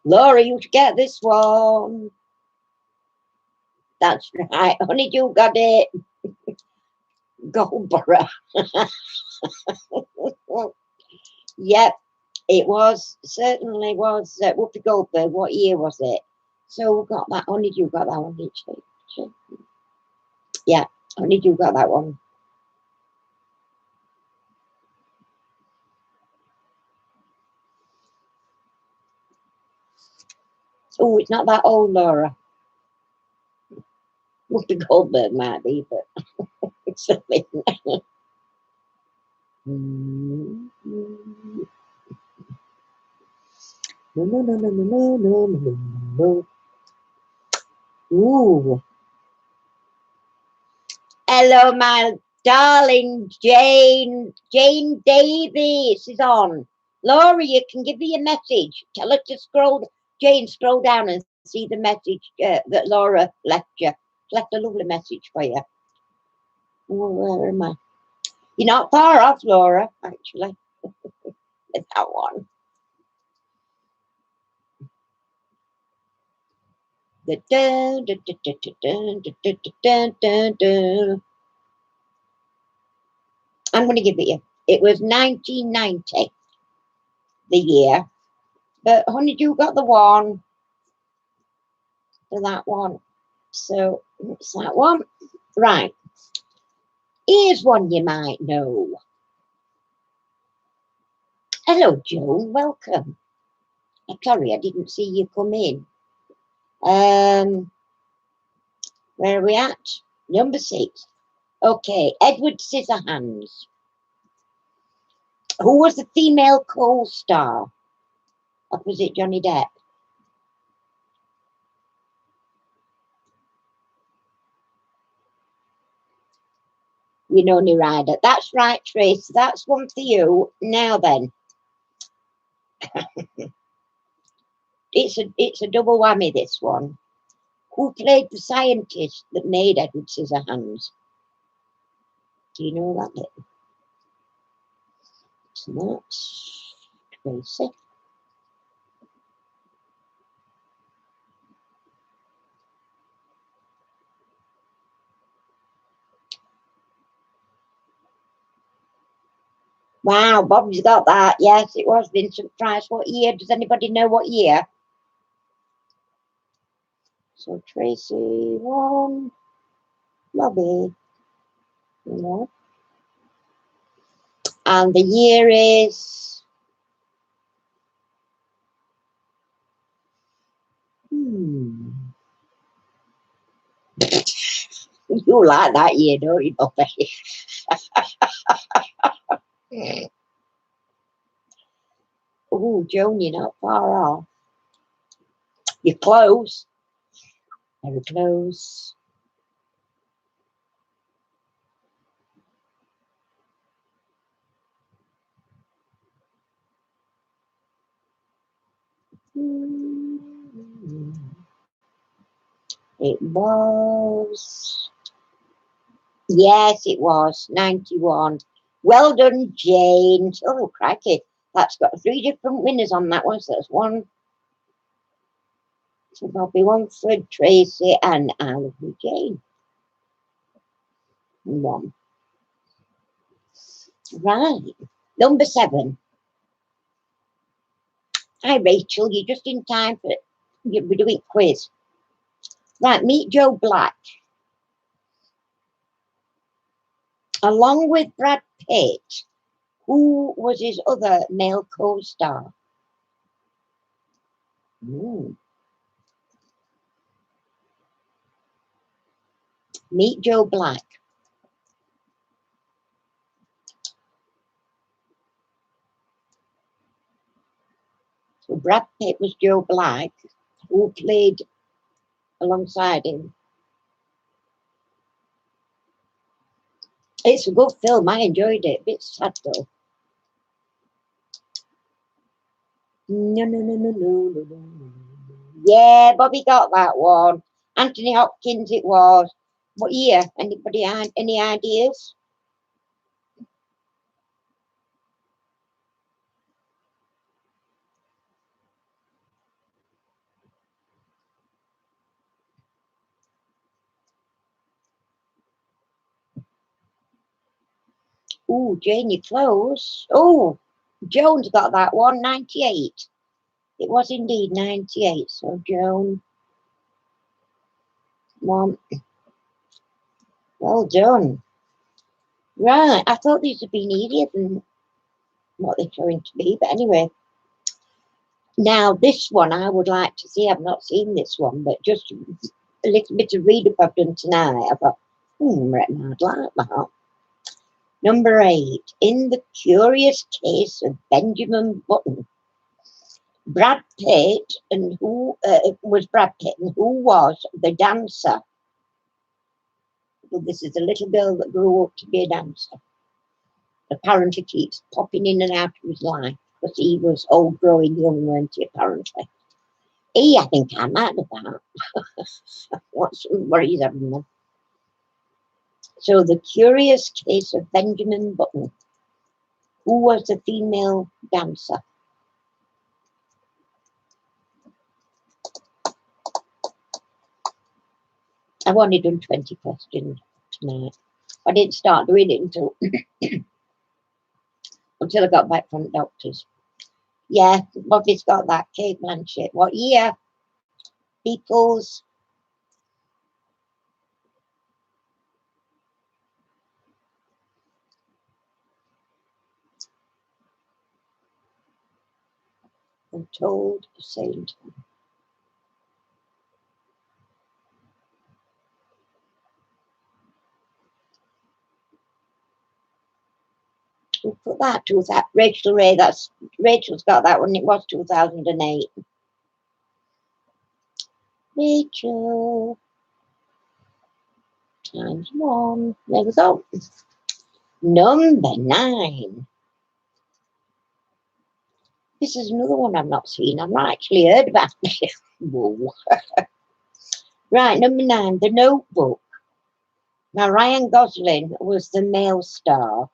Laura, you should get this one. That's right. Honeydew got it. Goldborough. Yep, it was. Certainly was. Whoopi Goldberg. What year was it? So we got that. Honeydew got that one, didn't she? Yeah, Honeydew got that one. Oh, it's not that old, Laura. Whoopi Goldberg might be, but it's something. No. Ooh. Hello, my Darling Jane Davies is on. Laura, you can give me a message. Tell her to Jane, scroll down and see the message that Laura left you. Left a lovely message for you. Oh, where am I? You're not far off, Laura, actually. With that one. I'm going to give it you. It was 1990, the year. But Honeydew got the one for that one. So it's that one. Right. Here's one you might know. Hello, Joan. Welcome. I'm sorry, I didn't see you come in. Where are we at? Number 6. Okay, Edward Scissorhands. Who was the female co-star opposite Johnny Depp? Winona Ryder. That's right, Trace. That's one for you. Now then. It's a double whammy, this one. Who played the scientist that made Edward Scissorhands? Do you know that bit? So that's Tracy. Wow, Bob's got that. Yes, it was Vincent Price. What year? Does anybody know what year? So Tracy won. Bobby. You know. And the year is... You like that year, don't you, Bobby? Oh, Joan, you're not far off. You're close. Very close. It was... Yes, it was. 91. Well done, Jane. Oh, crikey. That's got 3 different winners on that one. So that's one for Bobby, one for Tracy, and I'll be Jane. One. Right. Number 7. Hi, Rachel. You're just in time for... We're doing quiz. Right, meet Joe Black. Along with Brad Pitt, who was his other male co-star? Meet Joe Black. So Brad Pitt was Joe Black, who played alongside him. It's a good film. I enjoyed it. A bit sad though. No. Yeah, Bobby got that one. Anthony Hopkins it was. What year? Anybody had any ideas? Oh, Jane, you're close. Oh, Joan's got that one. 98. It was indeed 98. So Joan, one. Well done. Right, I thought these had been easier than what they're going to be, but anyway. Now, this one I would like to see. I've not seen this one, but just a little bit of read up I've done tonight. I thought, I'd like that. Number 8. In the Curious Case of Benjamin Button. Brad Pitt, and who was Brad Pitt, and who was the dancer people, this is a little girl that grew up to be a dancer. Apparently keeps popping in and out of his life because he was old growing young, weren't he, apparently. I think I might have that. What's worries having them? So the curious case of Benjamin Button, who was a female dancer. I've only done 20 questions tonight. I didn't start doing it until I got back from the doctors. Yeah, Bobby's got that. Kate Blanchett. What year? Peoples. I'm told the same time. We'll put that to that. Rachel Ray, Rachel's got that one. It was 2008. Rachel times 1. There we go. Number 9. This is another one I've not seen. I've not actually heard about it. Whoa. Right, number 9, The Notebook. Now, Ryan Gosling was the male star.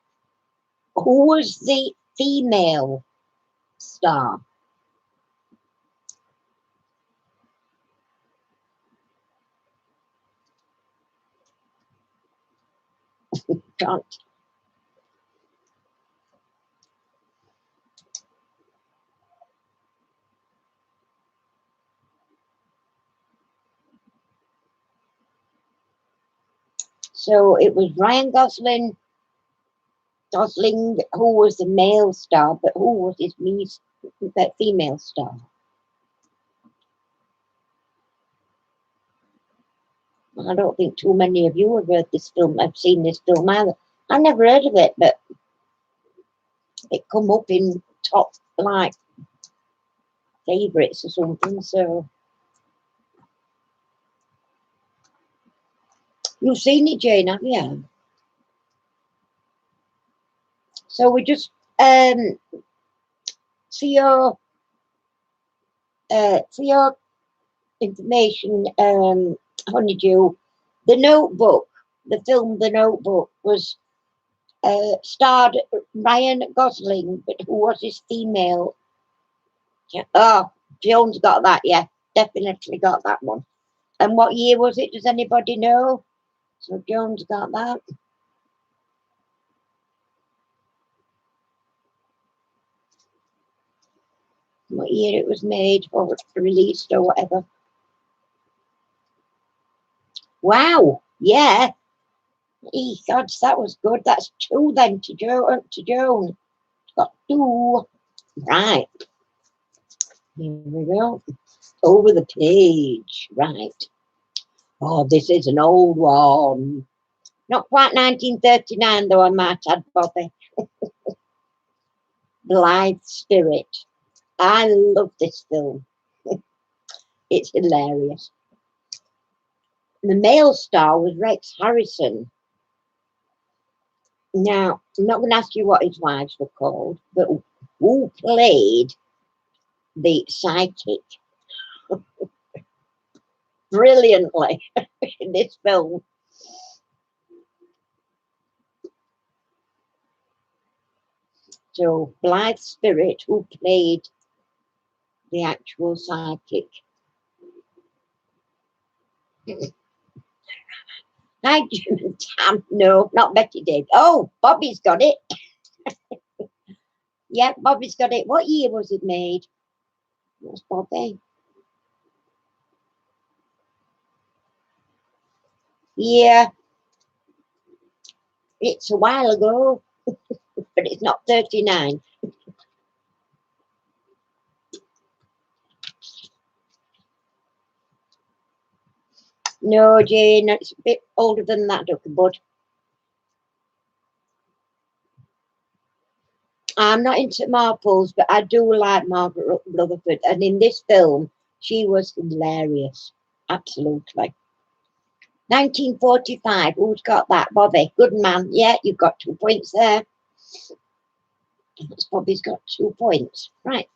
Who was the female star? Can't. So it was Ryan Gosling, who was the male star, but who was his female star? I don't think too many of you have heard this film. I've seen this film either. I never heard of it, but it come up in top like favourites or something. So you've seen it, Jane, have you? So we just for your information, Honeydew, The Notebook, the film The Notebook was starred Ryan Gosling, but who was his female? Oh, Jones got that, yeah, definitely got that one. And what year was it? Does anybody know? So Jones got that. What year it was made or released or whatever. Wow, yeah. God, that was good. That's 2 then to Joan. Got 2. Right. Here we go. Over the page. Right. Oh, this is an old one. Not quite 1939, though, I might add, Bobby. Blithe Spirit. I love this film. It's hilarious. The male star was Rex Harrison. Now, I'm not going to ask you what his wives were called, but who played the psychic brilliantly in this film? So, Blithe Spirit, who played the actual psychic? Hi, Jim and Tam. No, not Betty did. Oh, Bobby's got it. Yeah, Bobby's got it. What year was it made? That's Bobby. Yeah, it's a while ago, but it's not 39. No, Jane, it's a bit older than that, Bud. I'm not into Marples, but I do like Margaret Rutherford. And in this film, she was hilarious. Absolutely. 1945. Who's got that? Bobby. Good man. Yeah, you've got 2 points there. Bobby's got 2 points. Right.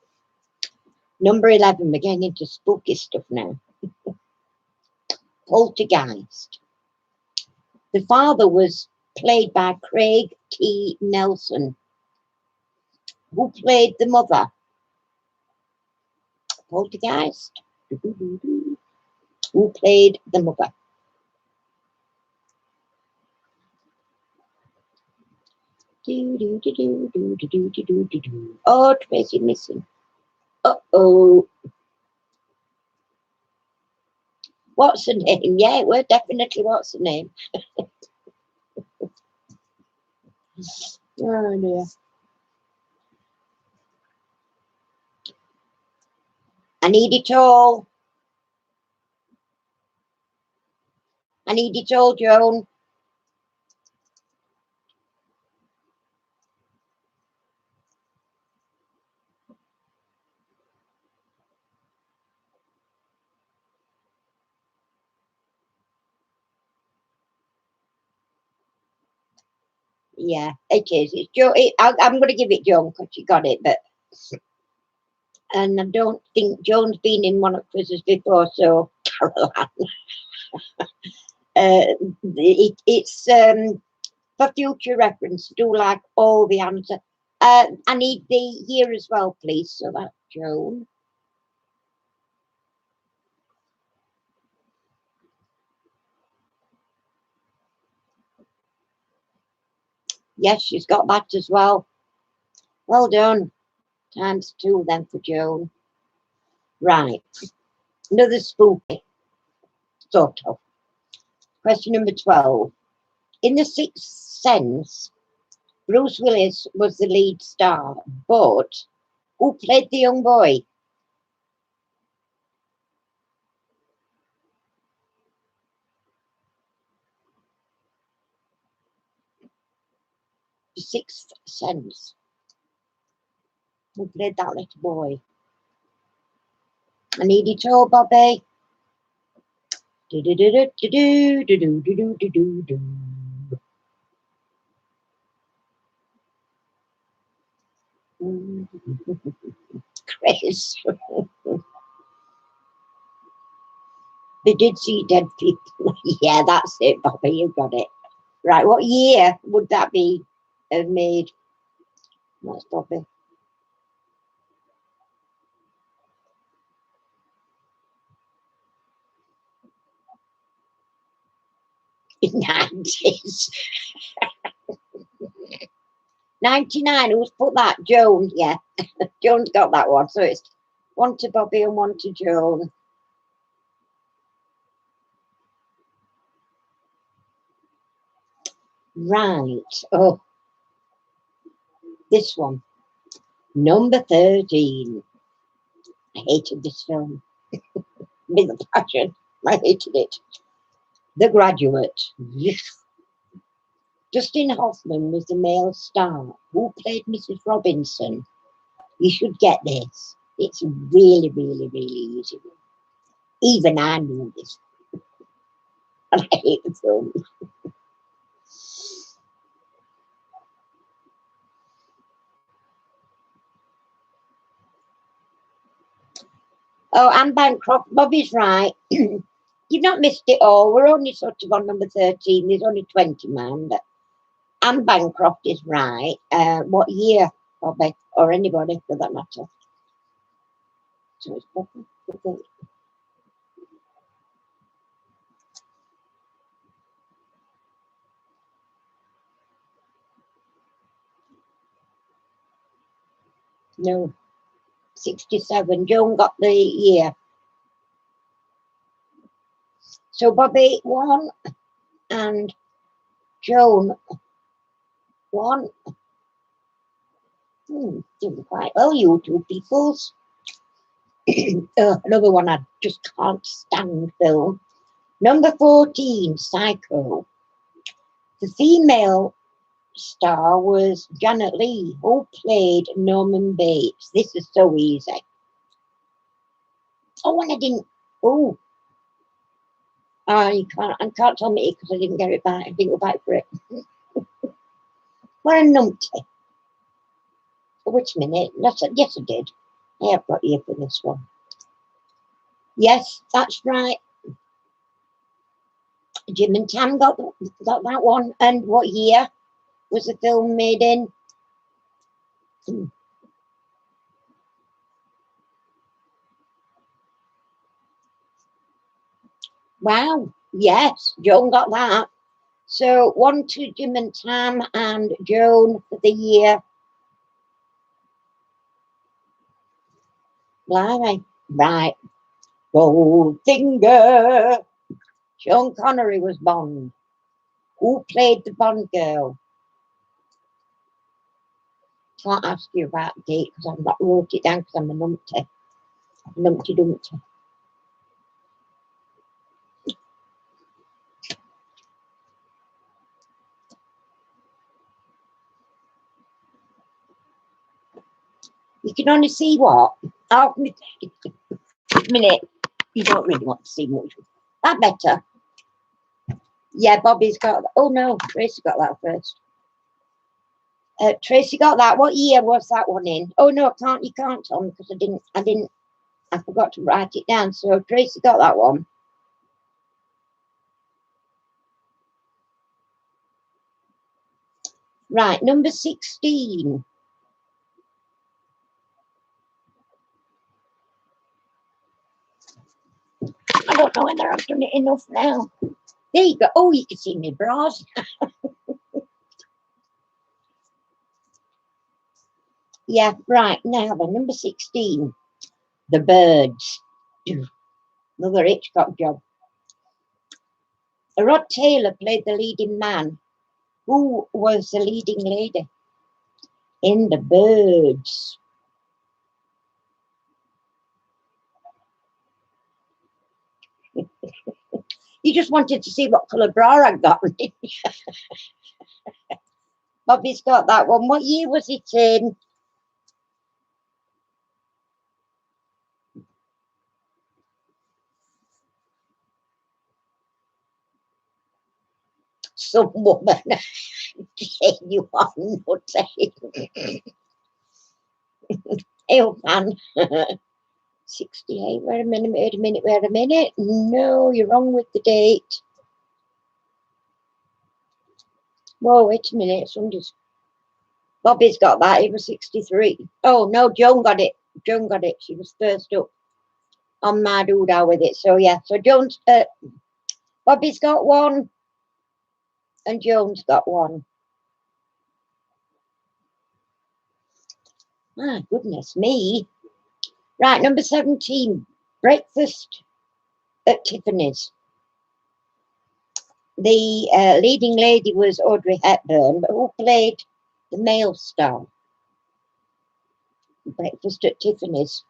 Number 11. We're getting into spooky stuff now. Poltergeist. The father was played by Craig T. Nelson. Who played the mother? Poltergeist. Who played the mother? Oh, Tracy missing. Uh-oh. What's the name? Yeah, it was definitely what's the name. Oh dear. I need it all. I need it all, Joan. Yeah, it is. It's Joan. I'm going to give it Joan because she got it, but and I don't think Joan's been in one of quizzes before, so Caroline. It's for future reference. Do like all the answer. I need the year as well, please. So that's Joan. Yes, she's got that as well. Well done. ×2 then for Joan. Right. Another spooky, sort of. Question number 12. In The Sixth Sense, Bruce Willis was the lead star, but who played the young boy? The Sixth Sense. Who played that little boy? I need it all, Bobby. Do do do do do do do do do do do. Chris. They did see dead people. Yeah, that's it, Bobby. You got it. Right, what year would that be made? That's Bobby. In 90s. 99. Who's put that? Joan. Yeah, Joan's got that one. So it's 1 to Bobby and 1 to Joan. Right. Oh, this one. Number 13. I hated this film. With a passion. I hated it. The Graduate. Justin Hoffman was the male star. Who played Mrs. Robinson? You should get this. It's really, really, really easy. Even I knew this. And I hate the film. Oh, Anne Bancroft. Bobby's right. You've not missed it all. We're only sort of on number 13. There's only 20, man. But Anne Bancroft is right. What year, Bobby? Or anybody, for that matter. So it's Bobby. No. 67. Joan got the year. So Bobby 1 and Joan 1. Doing quite well, you two peoples. Another one I just can't stand film. Number 14, Psycho. The female star was Janet Leigh, who played Norman Bates. This is so easy. Oh, and I didn't. Oh, Oh, I can't tell me because I didn't get it back. I didn't go back for it. What a numpty. Which minute? Yes, I did. I have got you for this one. Yes, that's right. Jim and Tam got that one. And what year was the film made in? Wow. Yes, Joan got that. So 1 to Jim and Tam and Joan for the year. Blimey. Right. Goldfinger. Sean Connery was Bond. Who played the Bond girl? Can't ask you about the date because I've not wrote it down because I'm a numpty. Numpty dumpty. You can only see what? Oh, minute. You don't really want to see much. That better. Yeah, Bobby's got. Oh no, Tracy got that first. Tracy got that. What year was that one in? Oh no, you can't tell me because I forgot to write it down. So Tracy got that one. Right, number 16. I don't know whether I've done it enough now. There you go. Oh, you can see me bras. Yeah, right. Now the number 16. The Birds. Another Hitchcock job. Rod Taylor played the leading man. Who was the leading lady in The Birds? You just wanted to see what colour bra I got. Bobby's got that one. What year was it in? Some woman. You are nutty. Elfan. 68. Wait a minute. No, you're wrong with the date. Whoa, wait a minute. Bobby's got that. He was 63. Oh, no, Joan got it. She was first up on my doodah with it. So, yeah. So, Bobby's got one and Joan's got one. My goodness me. Right, number 17. Breakfast at Tiffany's. The leading lady was Audrey Hepburn, but who played the male star? Breakfast at Tiffany's.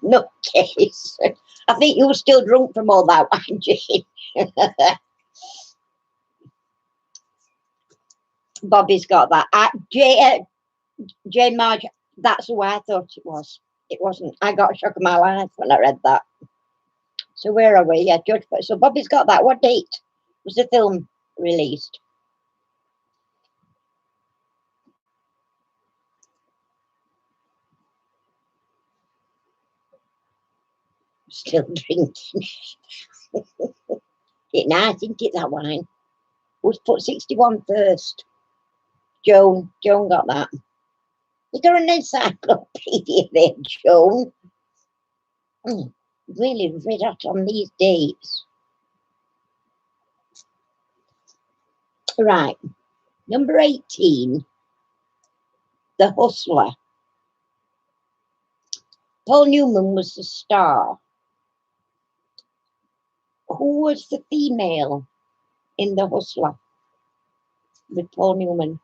Nutcase. I think you were still drunk from all that wine, Jane. Bobby's got that. Jane Marge, that's who I thought it was. It wasn't. I got a shock of my life when I read that. So where are we? Yeah, Judge. So Bobby's got that. What date was the film released? Still drinking. It's nice, isn't it, that wine? Was put 61 first. Joan got that. You got an encyclopedia there, Joan. Really read out on these dates. Right. Number 18. The Hustler. Paul Newman was the star. Who was the female in The Hustler with Paul Newman?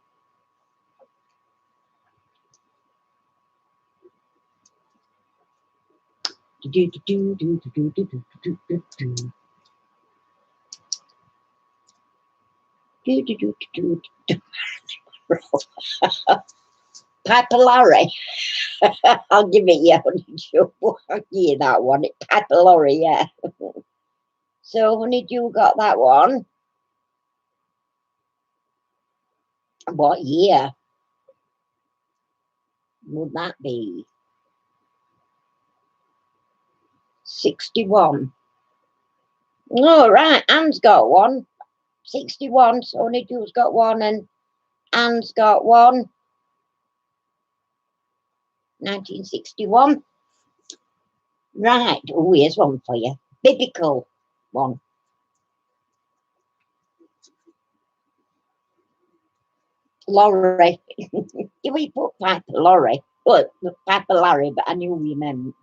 Piper Laurie. I'll give it you, Honeydew. I'll give you that one. Piper Laurie, yeah. So Honeydew got that one. What year would that be? 61. Oh, right. Anne's got one. 61. So Honeydew's got one and Anne's got one. 1961. Right. Oh, here's one for you. Biblical one. Laurie. We put Piper Laurie. Well, Piper Larry, but I knew you meant.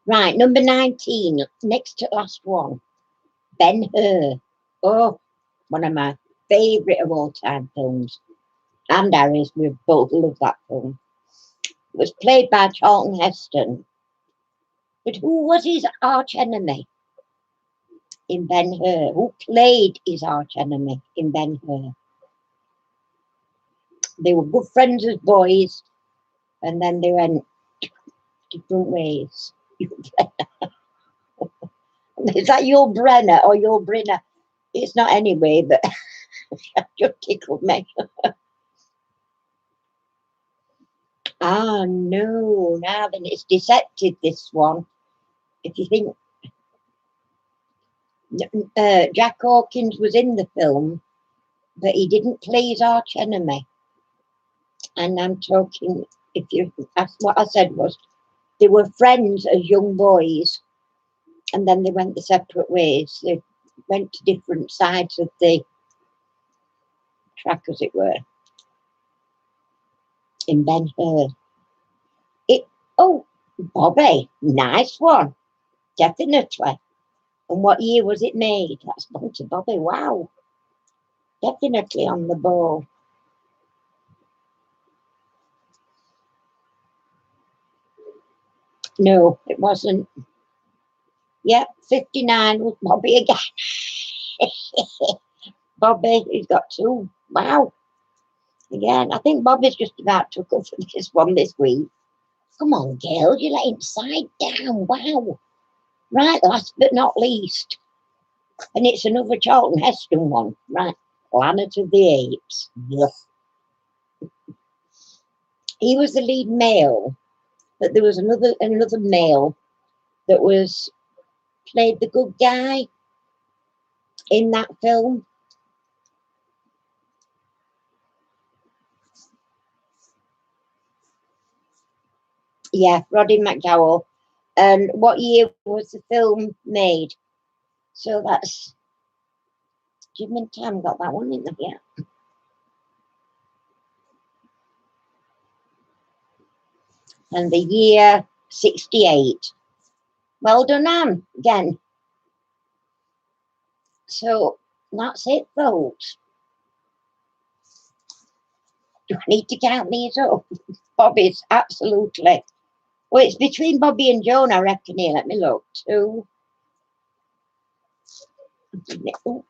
Right, number 19, next to last one. Ben-Hur. Oh, one of my favourite of all time films. And Harry's, we both love that film. It was played by Charlton Heston. But who was his arch enemy in Ben-Hur? Who played his arch enemy in Ben-Hur? They were good friends as boys, and then they went different ways. Is that Yul Brynner or Yul Brynner? It's not anyway, but just tickled me. Ah, no, now then it's deceptive, this one. If you think Jack Hawkins was in the film, but he didn't play his arch enemy. And I'm talking, that's what I said was, they were friends as young boys, and then they went the separate ways. They went to different sides of the track, as it were, in Ben-Hur. Oh, Bobby, nice one, definitely. And what year was it made? That's Bunty Bobby, wow. Definitely on the ball. No, it wasn't. Yep, 59 was Bobby again. Bobby, he's got two. Wow. Again, I think Bobby's just about took up for this one this week. Come on, girl, you let him side down. Wow. Right, last but not least. And it's another Charlton Heston one. Right, Planet of the Apes. Yes. He was the lead male, but there was another male that was played the good guy in that film. Yeah, Roddy McDowall. And what year was the film made? So that's Jim and Tam got that one, didn't they? Yeah. And the year 68. Well done, Anne, again. So that's it, folks. Do I need to count these up? Bobby's, absolutely. Well, it's between Bobby and Joan, I reckon here. Let me look. Two, 3, 4.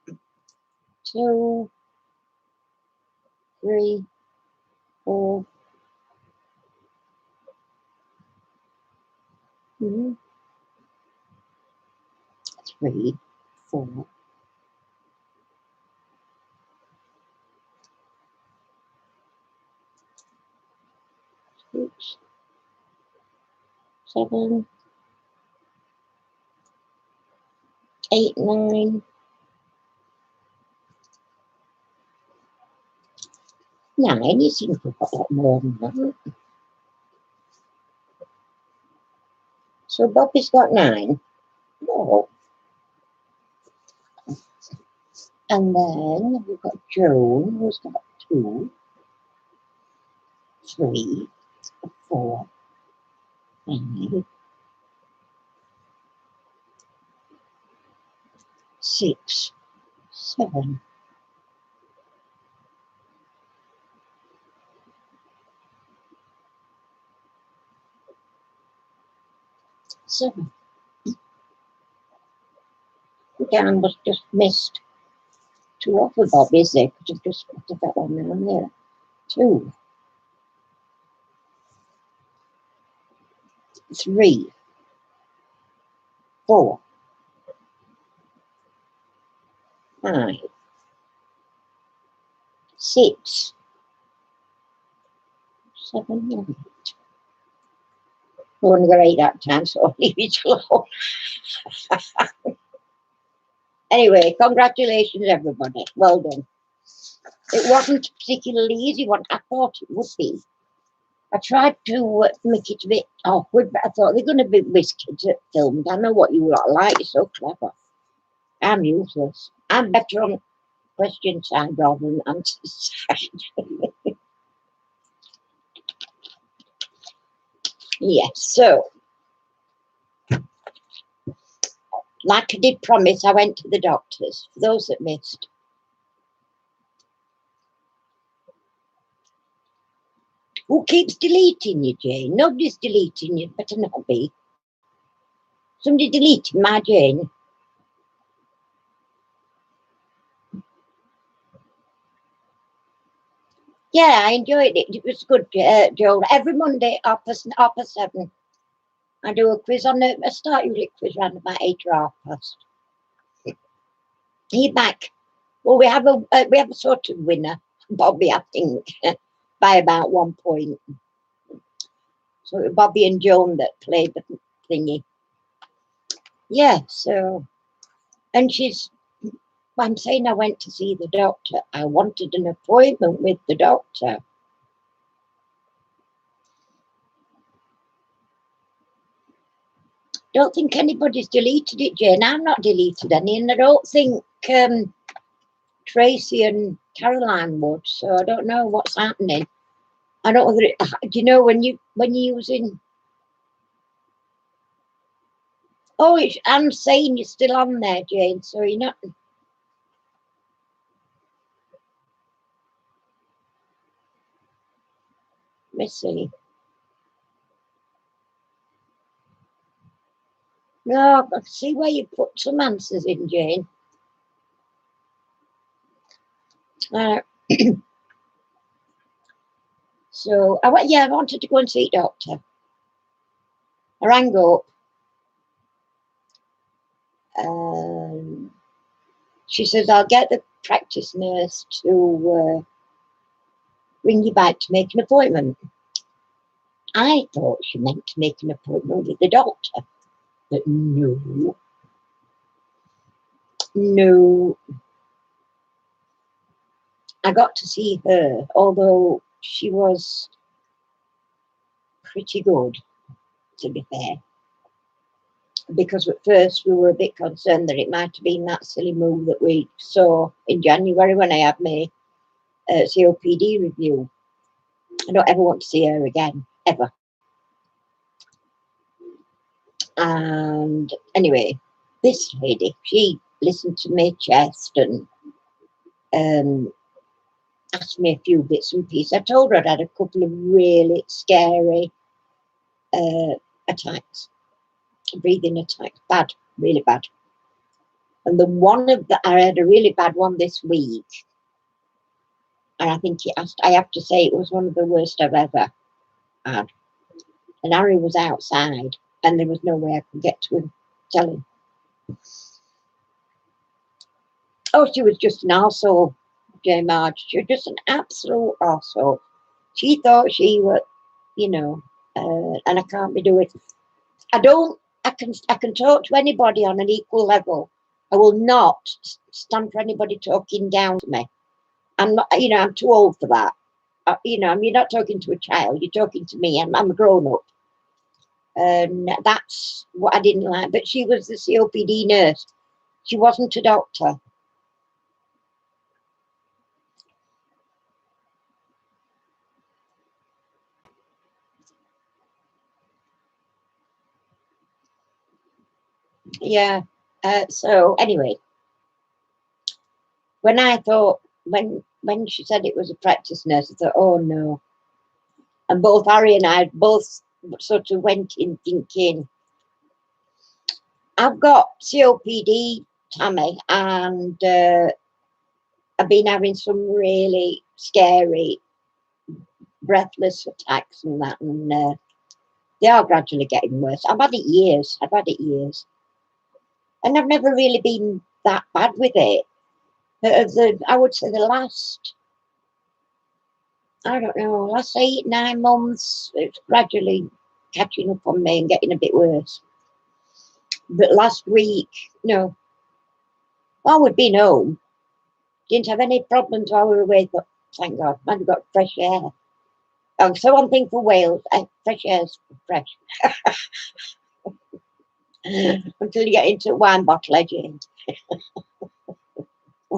3, 4. 6, 7, 8, 9. 9, you seem to have got a lot more than that. So Bobby's got 9. Oh. And then we've got Joan, who's got 2, 3, 4, 5, 6, 7. 7. down was just missed. 2 off of Bob, is there? Because I've just spotted that one down there. 2, 3, 4, 5, 6, 7, 8. I only got 8 that time, so I'll leave it alone. Anyway, congratulations, everybody. Well done. It wasn't particularly easy what I thought it would be. I tried to make it a bit awkward, but I thought they're going to be whiskers at filmed. I know what you lot like. You're so clever. I'm useless. I'm better on question side rather than answer side. Yes, so like I did promise, I went to the doctors. For those that missed. Who keeps deleting you, Jane? Nobody's deleting you. Better not be. Somebody deleted my Jane. Yeah, I enjoyed it. It was good, Joel. Every Monday, half past 7, I do a quiz on it. I start usually a quiz around about 8 or 1/2. Are you back? Well, we have a sort of winner, Bobby, I think, by about 1 point. So Bobby and Joan that played the thingy. Yeah, so, and I'm saying I went to see the doctor. I wanted an appointment with the doctor. Don't think anybody's deleted it, Jane. I'm not deleted any, and I don't think Tracy and Caroline would. So I don't know what's happening. I don't know whether do you know when you're using? Oh, I'm saying you're still on there, Jane. So you're not. Let's see. No, I see where you put some answers in, Jane. So I wanted to go and see a doctor. I rang up. She says, I'll get the practice nurse to ring you back to make an appointment. I thought she meant to make an appointment with the doctor, but no. I got to see her, although she was pretty good, to be fair. Because at first we were a bit concerned that it might have been that silly move that we saw in January when I had my COPD review. I don't ever want to see her again, ever. And anyway, this lady, she listened to my chest and asked me a few bits and pieces. I told her I'd had a couple of really scary attacks, breathing attacks, bad, really bad. And I had a really bad one this week. And I think I have to say it was one of the worst I've ever had. And Harry was outside and there was no way I could get to him, tell him. Oh, she was just an arsehole, J. Marge. She was just an absolute arsehole. She thought she was, and I can't be doing. I can talk to anybody on an equal level. I will not stand for anybody talking down to me. I'm not, I'm too old for that. You're not talking to a child, you're talking to me. I'm a grown up. And that's what I didn't like. But she was the COPD nurse. She wasn't a doctor. Yeah. So anyway, when she said it was a practice nurse, I thought, oh no. And both Harry and I both sort of went in thinking, I've got COPD, Tammy, and I've been having some really scary, breathless attacks and that, and they are gradually getting worse. I've had it years. And I've never really been that bad with it. I would say the last, I don't know, last 8, 9 months, it's gradually catching up on me and getting a bit worse. But last week, no. I would be home. Didn't have any problems while we were away, but thank God, man, we got fresh air. Oh, so one thing for Wales, fresh air's fresh. Until you get into wine bottle edging.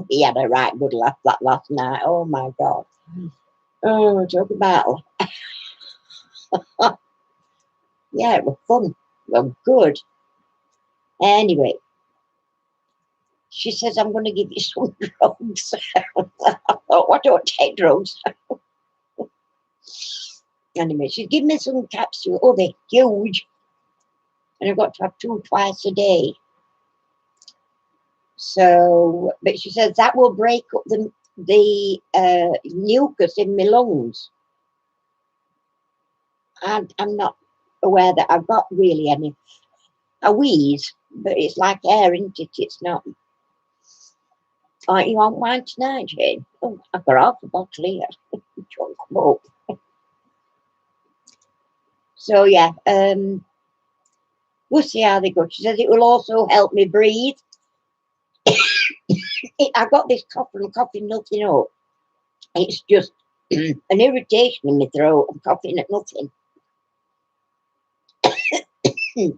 He had a right good laugh that last night. Oh my God. Oh, talk about. Yeah, it was fun. Well, good. Anyway, she says, I'm going to give you some drugs. I thought, why don't I take drugs? Anyway, she's given me some capsules. Oh, they're huge. And I've got to have 2 twice a day. So, but she says that will break up the mucus in my lungs. And I'm not aware that I've got really any. I wheeze, but it's like air, isn't it? It's not. Oh, you want wine tonight, Jane? Oh, I've got half a bottle here. So yeah, we'll see how they go. She says it will also help me breathe. I got this cough and coughing nothing up. It's just an irritation in my throat. I'm coughing at nothing.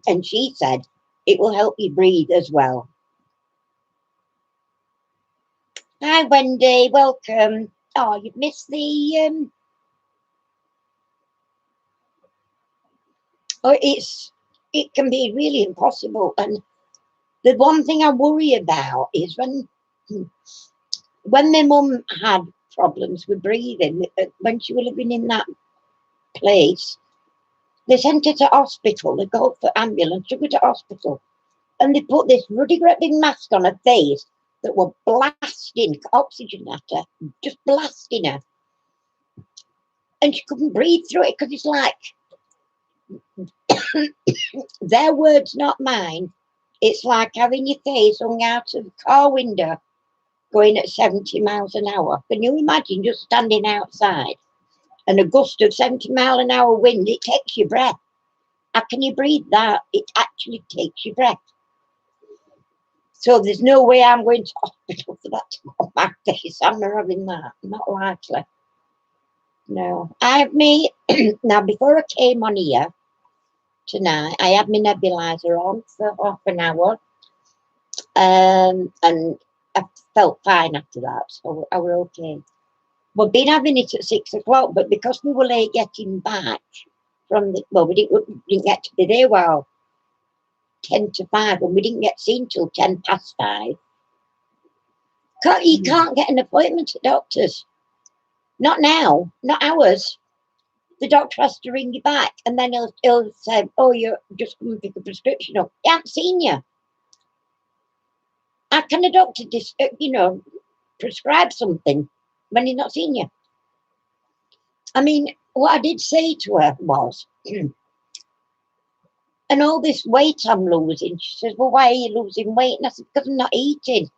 And she said it will help you breathe as well. Hi, Wendy. Welcome. Oh, you've missed the... Oh, it can be really impossible. And the one thing I worry about is when my mum had problems with breathing, when she was living in that place, they sent her to hospital. They go for ambulance, took her to hospital, and they put this ruddy great big mask on her face that were blasting oxygen at her, just blasting her. And she couldn't breathe through it because it's like, their words, not mine, it's like having your face hung out of a car window going at 70 miles an hour. Can you imagine just standing outside and a gust of 70-mile-an-hour wind? It takes your breath. How can you breathe that? It actually takes your breath. So there's no way I'm going to hospital for that to go on my face. I'm not having that. Not likely. No. I have me now. Before I came on here tonight, I had my nebulizer on for half an hour, and I felt fine after that, so I were okay. We've been having it at 6 o'clock, but because we were late getting back from the, well, we didn't get to be there well 10 to 5, and we didn't get seen till 10 past 5. You can't get an appointment at doctors. Not now, not ours. The doctor has to ring you back, and then he'll say, oh, you're just come and pick a prescription up. He hasn't seen you. How can a doctor prescribe something when he's not seen you? I mean, what I did say to her was, and all this weight I'm losing. She says, well, why are you losing weight? And I said, because I'm not eating.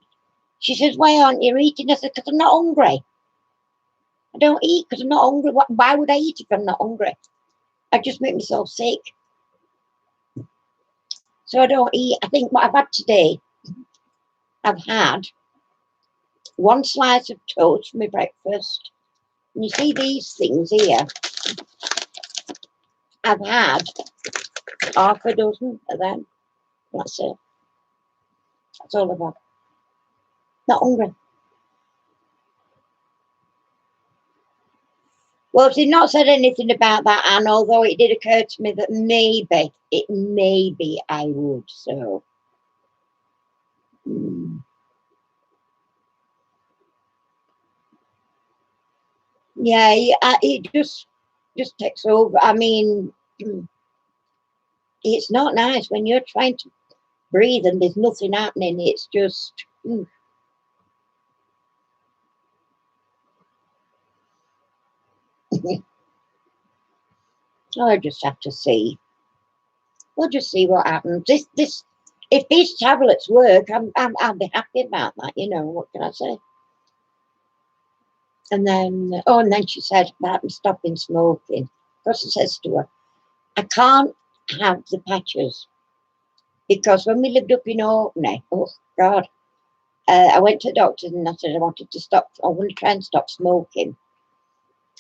She says, why aren't you eating? I said, because I'm not hungry. I don't eat because I'm not hungry. Why would I eat if I'm not hungry? I just make myself sick. So I don't eat. I think what I've had today, I've had 1 slice of toast for my breakfast. And you see these things here? I've had half a dozen of them. That's it. That's all I've had. Not hungry. Well, she's not said anything about that, Anne, although it did occur to me that maybe I would, so. Yeah, it just takes over. I mean, it's not nice when you're trying to breathe and there's nothing happening. It's just, I just have to see. We'll just see what happens. If these tablets work, I'll be happy about that. You know, what can I say? And then she said about stopping smoking. Because I says to her, I can't have the patches because when we lived up in Orkney, oh God, I went to the doctor and I said I wanted to stop. I want to try and stop smoking.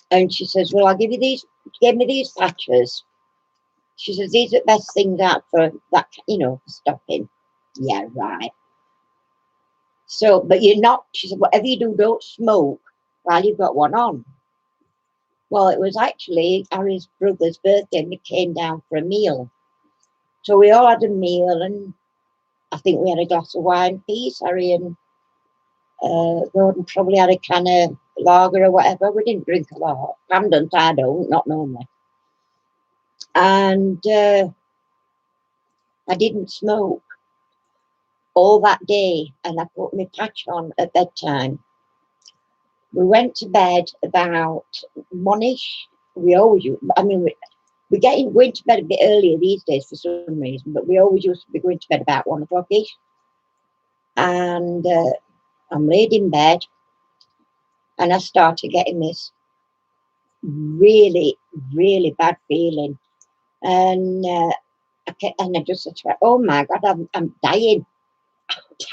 And she says, well, I'll give you these. She gave me these patches. She says, these are the best things out for that, you know, for stopping. Yeah, right. So, but you're not, she said, whatever you do, don't smoke while you've got one on. Well, it was actually Harry's brother's birthday and we came down for a meal. So we all had a meal and I think we had a glass of wine piece. Harry and Gordon probably had a can of lager or whatever. We didn't drink a lot. Camden, I don't, not normally. And I didn't smoke all that day and I put my patch on at bedtime. We went to bed about 1-ish. We always, I mean, we're going to bed a bit earlier these days for some reason, but we always used to be going to bed about 1 o'clock-ish. And I'm laid in bed and I started getting this really, really bad feeling. And I just said, oh my God, I'm dying.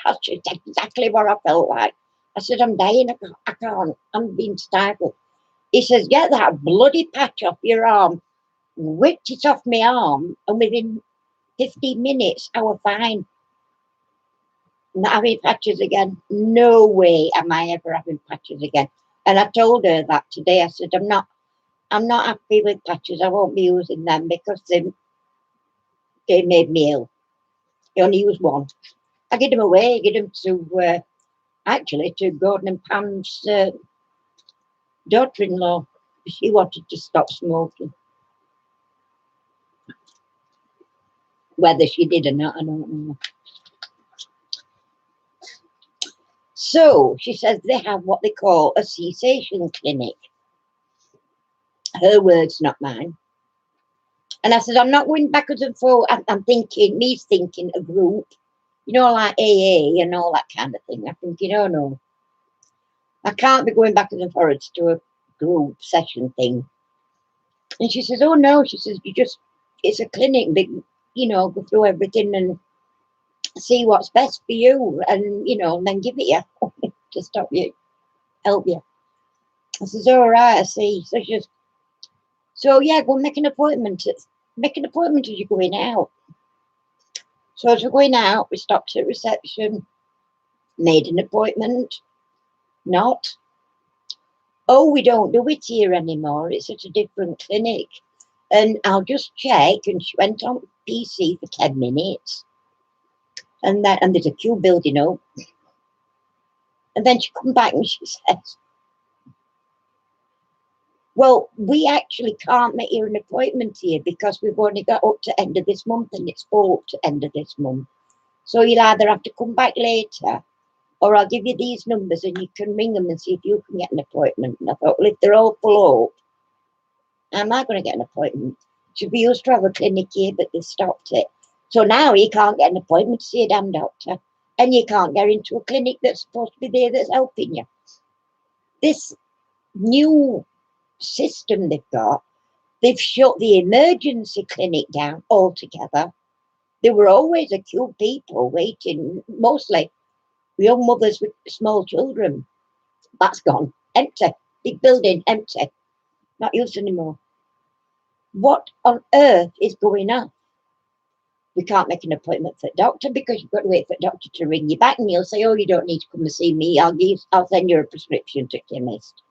That's exactly what I felt like. I said, I'm dying. I can't. I'm being stifled. He says, get that bloody patch off your arm. Whipped it off my arm, and within 15 minutes, I was fine. Not having patches again. No way am I ever having patches again. And I told her that today. I said, I'm not happy with patches. I won't be using them because they made me ill. I only use one. I give them away. I give them to actually to Gordon and Pam's daughter-in-law. She wanted to stop smoking. Whether she did or not, I don't know. So she says they have what they call a cessation clinic. Her words, not mine. And I said, I'm not going backwards and forwards. I'm thinking, me's thinking a group, you know, like AA and all that kind of thing. I'm thinking, oh no, I can't be going backwards and forwards to a group session thing. And she says, oh no, she says, it's a clinic, but, you know, go through everything and see what's best for you and, you know, and then give it you to stop you, help you. I says, all right, I see. So she says, so yeah, go make an appointment. Make an appointment as you're going out. So as we're going out, we stopped at reception, made an appointment. Not. Oh, we don't do it here anymore. It's at a different clinic. And I'll just check. And she went on PC for 10 minutes. And there's a queue building up. And then she come back and she says, well, we actually can't make you an appointment here because we've only got up to end of this month and it's full up to end of this month. So you'll either have to come back later or I'll give you these numbers and you can ring them and see if you can get an appointment. And I thought, well, if they're all full up, how am I going to get an appointment? So we used to have a clinic here, but they stopped it. So now you can't get an appointment to see a damn doctor and you can't get into a clinic that's supposed to be there that's helping you. This new system they've got, they've shut the emergency clinic down altogether. There were always a queue of people waiting, mostly young mothers with small children. That's gone. Empty. Big building, empty. Not used anymore. What on earth is going on? We can't make an appointment for a doctor because you've got to wait for a doctor to ring you back and you'll say, oh, you don't need to come and see me. I'll send you a prescription to a chemist.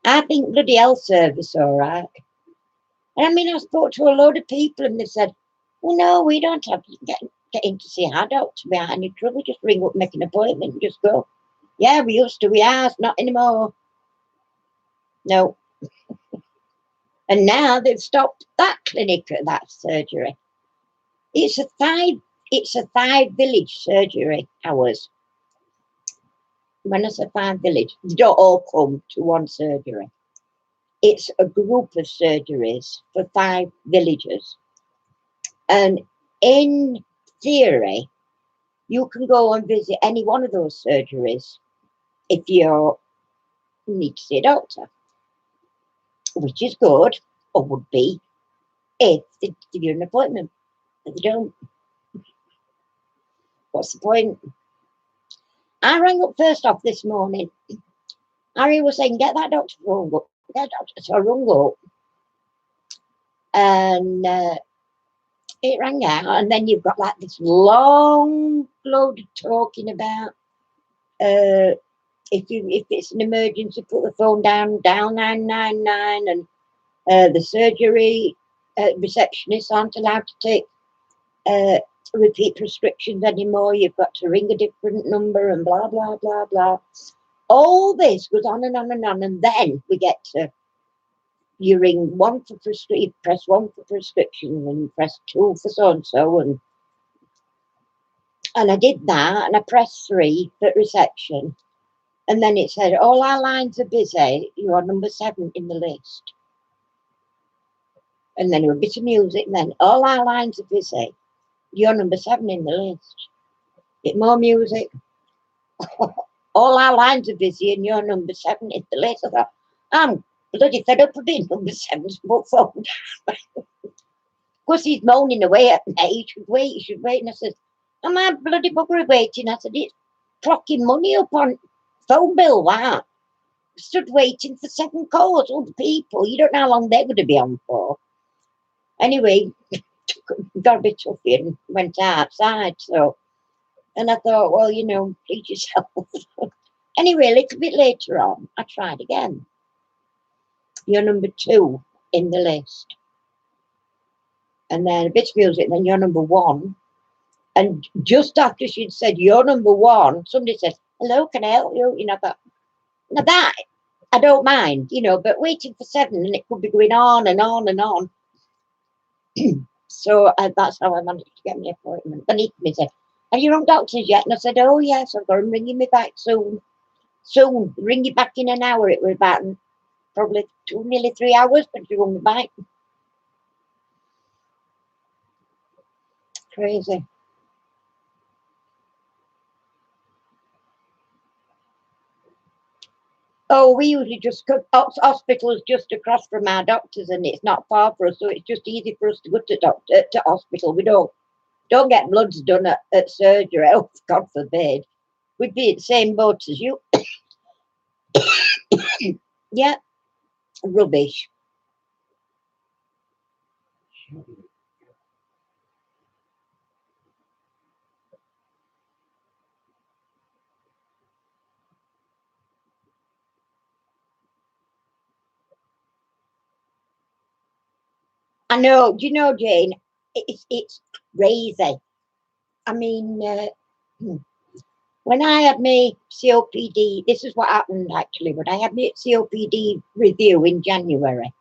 I think bloody health service, all right. And I mean, I spoke to a load of people and they said, well, no, we don't have to get in to see our doctor. We aren't any trouble. Just ring up, make an appointment and just go. Yeah, we used to. We are. Not anymore. No. And now they've stopped that clinic at that surgery. It's a five village surgery hours. When I say five village, they don't all come to one surgery. It's a group of surgeries for 5 villages. And in theory, you can go and visit any one of those surgeries if you need to see a doctor, which is good, or would be, if they give you an appointment. If they don't, what's the point? I rang up first off this morning. Harry was saying, get that doctor phone up. Get that doctor. So I rung up. And it rang out. And then you've got like this long load of talking about if it's an emergency, put the phone down 999, and the surgery receptionists aren't allowed to take repeat prescriptions anymore. You've got to ring a different number and blah blah blah blah. All this goes on and on and on, and then we get to you ring one for prescription, press one for prescription, and press two for so and so, and I did that, and I pressed 3 for reception, and then it said all our lines are busy. You are number 7 in the list, and then a bit of music, and then all our lines are busy. You're number 7 in the list. Bit more music. All our lines are busy, and you're number 7 in the list. I thought, I'm bloody fed up of being number 7. But phone. Of course, he's moaning away at me. You should wait, you should wait. And I said, am I bloody bugger waiting? I said, it's clocking money up on phone bill, that. Stood waiting for 7 calls, other people. You don't know how long they're going to be on for. Anyway, got a bit toughy and went outside. So, and I thought, well, you know, please yourself. Anyway, a little bit later on, I tried again. You're number 2 in the list. And then a bit of music, and then you're number 1. And just after she'd said, you're number 1, somebody said, hello, can I help you? You know, I thought, now that, I don't mind, you know, but waiting for 7, and it could be going on and on and on. So that's how I managed to get my appointment. And he said, have you rung doctors yet? And I said, oh, yes, I've got them ringing me back soon. Soon, ring you back in an hour. It was about probably nearly 3 hours, but she rung me back. Crazy. Oh, we usually just go, hospital is just across from our doctors, and it's not far for us, so it's just easy for us to go to hospital. We don't get bloods done at surgery. Oh, God forbid. We'd be in the same boat as you. Yeah, rubbish. I know. Do you know, Jane? It's crazy. I mean, when I had my COPD, this is what happened actually. When I had my COPD review in January,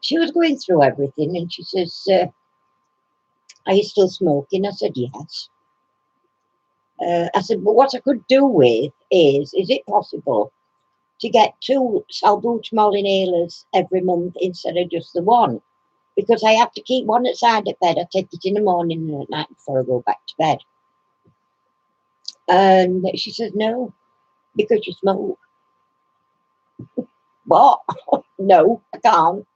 she was going through everything, and she says, "Are you still smoking?" I said, "Yes." I said, "But what I could do with is it possible to get 2 salbutamol inhalers every month instead of just the one? Because I have to keep one at side at bed. I take it in the morning and at night before I go back to bed." And she says, "No, because you smoke." What? No, I can't.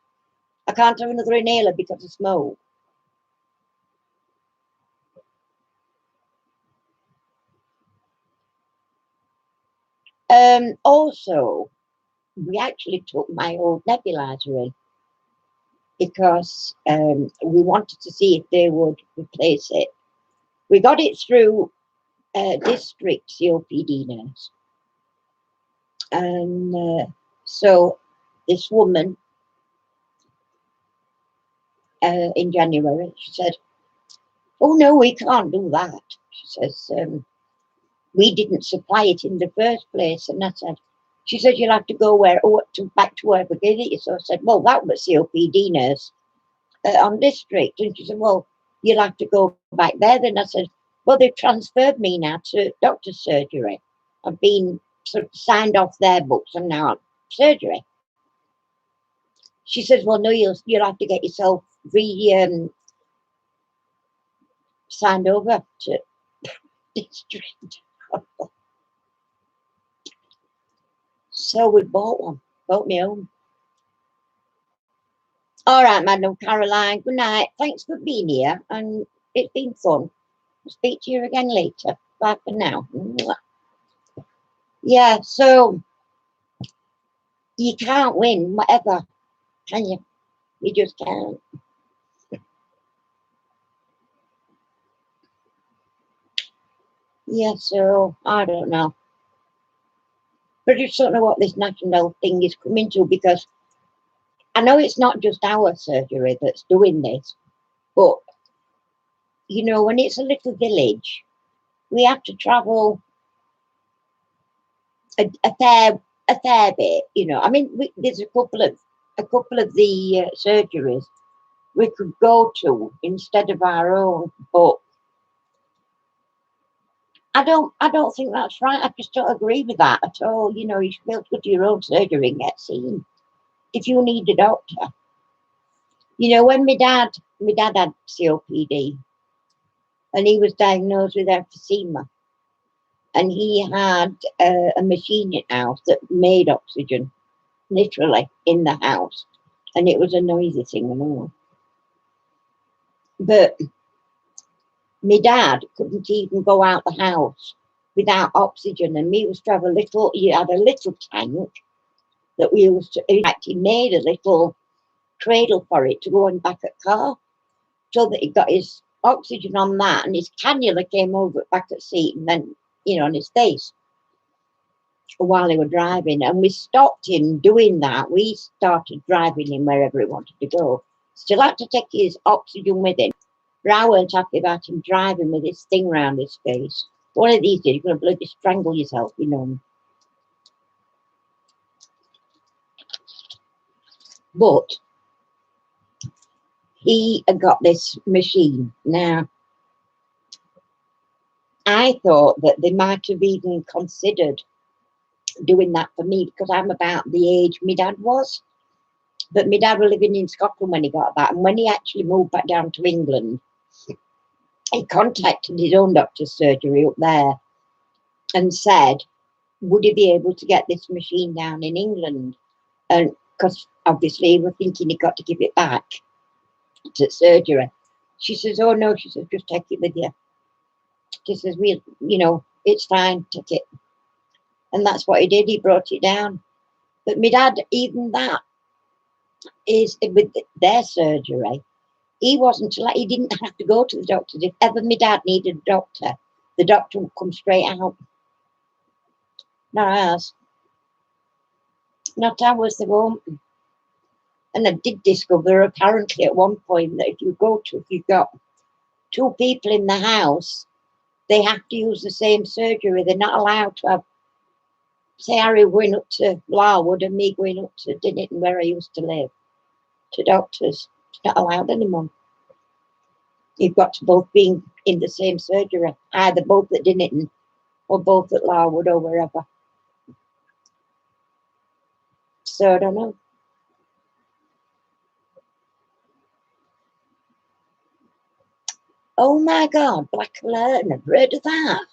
I can't have another inhaler because I smoke. Also, we actually took my old nebulizer in because we wanted to see if they would replace it. We got it through district COPD nurse. And so this woman in January, she said, "Oh no, we can't do that." She says, "We didn't supply it in the first place." And I said, she said, "You'll have to go back to where we did it." So I said, "Well, that was COPD nurse." on district. And she said, well, you'll have to go back there. Then I said, well, they've transferred me now to doctor's surgery. I've been sort of signed off their books and now I'm surgery. She says, well, no, you'll have to get yourself signed over to district. So we bought me home. All right, Madam Caroline, good night. Thanks for being here, and it's been fun. I'll speak to you again later. Bye for now. Yeah, so you can't win whatever, can you? You just can't. Yeah, so I don't know. But I just don't know what this national thing is coming to, because I know it's not just our surgery that's doing this, but you know, when it's a little village, we have to travel a fair bit. You know, I mean, there's a couple of the surgeries we could go to instead of our own, but I don't think that's right. I just don't agree with that at all. You know, you should be able to go to your own surgery and get seen if you need a doctor. You know, when my dad had COPD, and he was diagnosed with emphysema, and he had a machine in house that made oxygen, literally in the house, and it was a noisy thing and all. But my dad couldn't even go out the house without oxygen, and we used to have he had a little tank that we used to, in fact, he made a little cradle for it to go in back at car, so that he got his oxygen on that, and his cannula came over back at seat, and then, you know, on his face while they were driving. And we stopped him doing that. We started driving him wherever he wanted to go. Still had to take his oxygen with him. But I weren't happy about him driving with this thing round his face. One of these days, you're going to bloody strangle yourself, you know. But he had got this machine. Now, I thought that they might have even considered doing that for me, because I'm about the age my dad was. But my dad was living in Scotland when he got that. And when he actually moved back down to England, he contacted his own doctor's surgery up there and said, would he be able to get this machine down in England? And because obviously we're thinking he got to give it back to surgery. She says, oh no, she says, just take it with you. She says, you know, it's fine, take it. And that's what he did, he brought it down. But my dad, even that is with their surgery, he didn't have to go to the doctor. If ever my dad needed a doctor, the doctor would come straight out. Not ours. Not ours, they won't. And I did discover apparently at one point that if you've got two people in the house, they have to use the same surgery. They're not allowed to have, say, Harry going up to Larwood and me going up to Dinniton, where I used to live, to doctors. It's not allowed anymore. You've got to both be in the same surgery, either both at Dinniton or both at Larwood or wherever. So I don't know. Oh my God, Black Alert, never heard of that.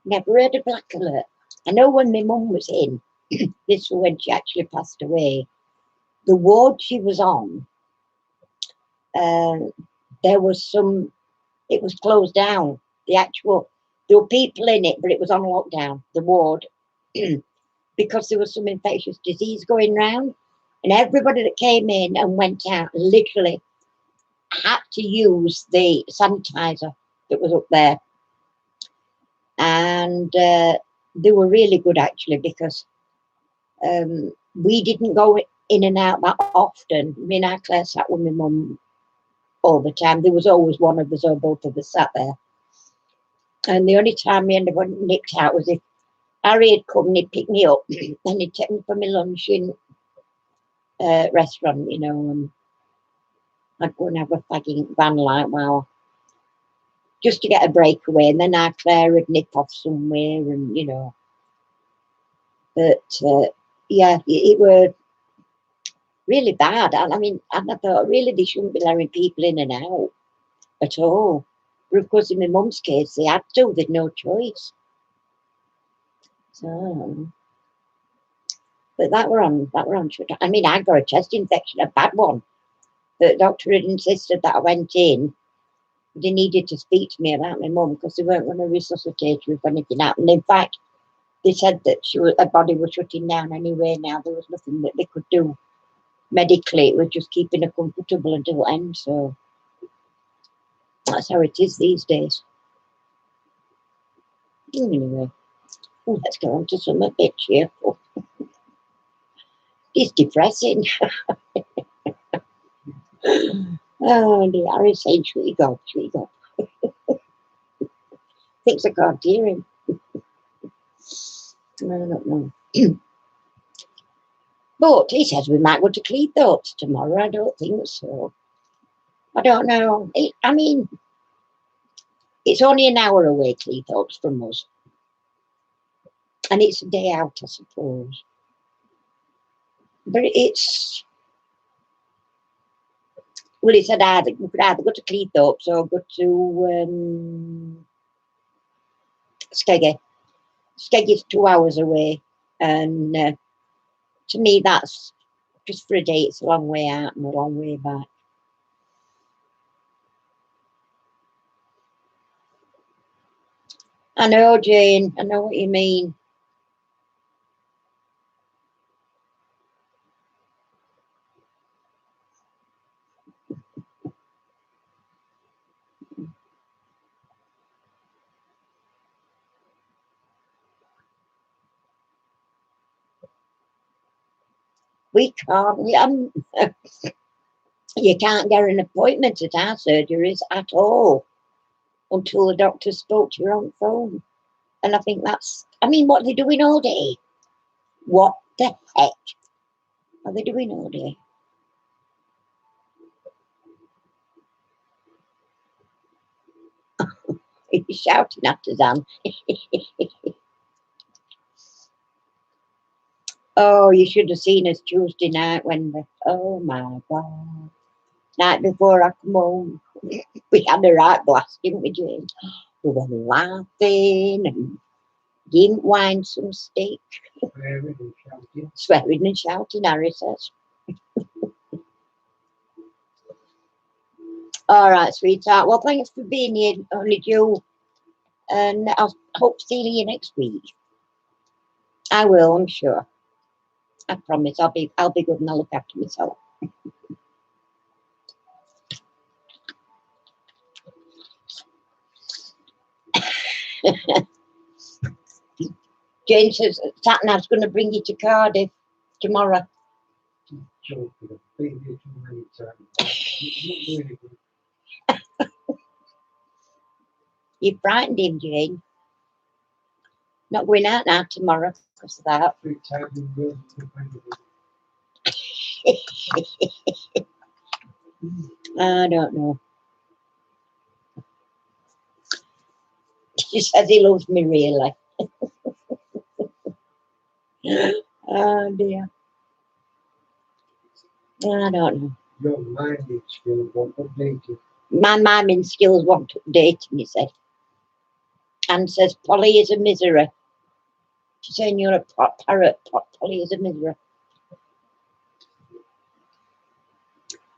Never heard of Black Alert. I know when my mum was in, this was when she actually passed away, the ward she was on, there was it was closed down. There were people in it, but it was on lockdown, the ward, because there was some infectious disease going round. And everybody that came in and went out literally had to use the sanitizer that was up there. And they were really good, actually, because we didn't go in and out that often. Me and Claire sat with my mum all the time. There was always one of us or both of us sat there. And the only time I ended up nipped out was if Harry had come and he'd pick me up and he'd take me for my lunch in a restaurant, you know, and I'd go and have a fagging van light while just to get a breakaway, and then our Claire would nip off somewhere, and you know. But yeah, it were really bad. And I mean, and I thought really they shouldn't be letting people in and out at all. But of course, in my mum's case, they had to. They'd no choice. So, but that were on. I mean, I got a chest infection, a bad one. The doctor had insisted that I went in. They needed to speak to me about my mum because they weren't going to resuscitate her if anything happened. In fact, they said that her body was shutting down anyway now. There was nothing that they could do medically. It was just keeping her comfortable until the end. So that's how it is these days. Anyway, let's go on to some a bit cheerful. It's depressing. Oh dear, Harry saying, sweet God, sweet God. Thinks I can't hear him. I don't know. But he says we might go to Cleethorpes tomorrow. I don't think so. I don't know. I mean, it's only an hour away, Cleethorpes, from us. And it's a day out, I suppose. But it's... Well, he said we could either go to Cleethorpes or go to Skeggy. Skeggy's 2 hours away. And to me, that's just for a day. It's a long way out and a long way back. I know, Jane. I know what you mean. We can't. You can't get an appointment at our surgeries at all until the doctor spoke to you on the phone. And I think that's... I mean, what are they doing all day? What the heck are they doing all day? He's shouting at us, Anne. Oh, you should have seen us Tuesday night when oh my God. Night before I come home. We had a right blast, didn't we, Jane? We were laughing and didn't wine some steak. Swearing and shouting, Harry says. All right, sweetheart. Well, thanks for being here, only you. And I'll hope to see you next week. I will, I'm sure. I promise. I'll be good and I'll look after myself. Jane says Satnav's going to bring you to Cardiff tomorrow. You frightened him, Jane. Not going out now tomorrow because of that. I don't know. She says he loves me really. Oh dear. I don't know. Your miming skills want updated. My miming skills want updating, he said. Anne says Polly is a misery. She's saying you're a parrot. Polly is a misery.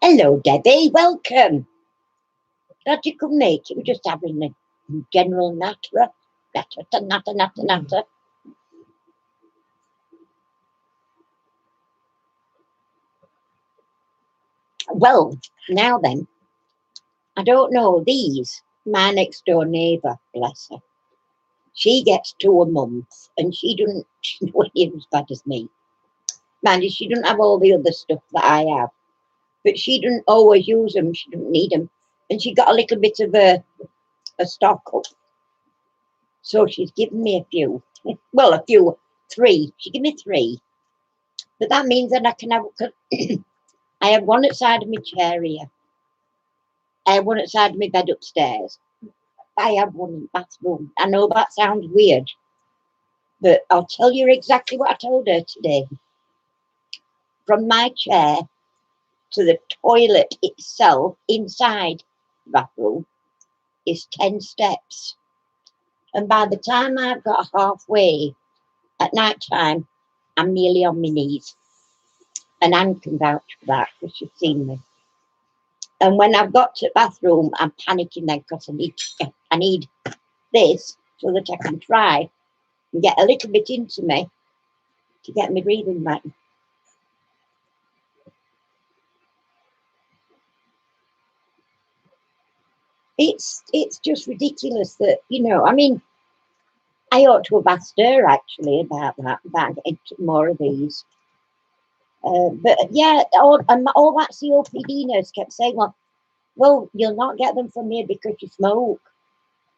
Hello, Debbie. Welcome. Glad you could make it. We're just having a general natter. Natter. Well, now then, I don't know, my next door neighbour, bless her, she gets 2 a month and she doesn't know any as bad as me. Mind you, she doesn't have all the other stuff that I have, but she doesn't always use them, she doesn't need them. And she got a little bit of a stock up. So she's given me a few. Well, a few, 3. She gave me 3. But that means that I can have, I have one outside of my chair here. I have one outside of my bed upstairs. I have one in the bathroom. I know that sounds weird, but I'll tell you exactly what I told her today. From my chair to the toilet itself inside the bathroom is 10 steps. And by the time I've got halfway at night time, I'm nearly on my knees. And Anne can vouch for that because she's seen me. And when I've got to the bathroom, I'm panicking then because I need this so that I can try and get a little bit into me to get me breathing back. It's just ridiculous that, you know, I mean, I ought to have asked her actually about that, about getting more of these. But yeah, all that COPD nurse kept saying, well, you'll not get them from here because you smoke.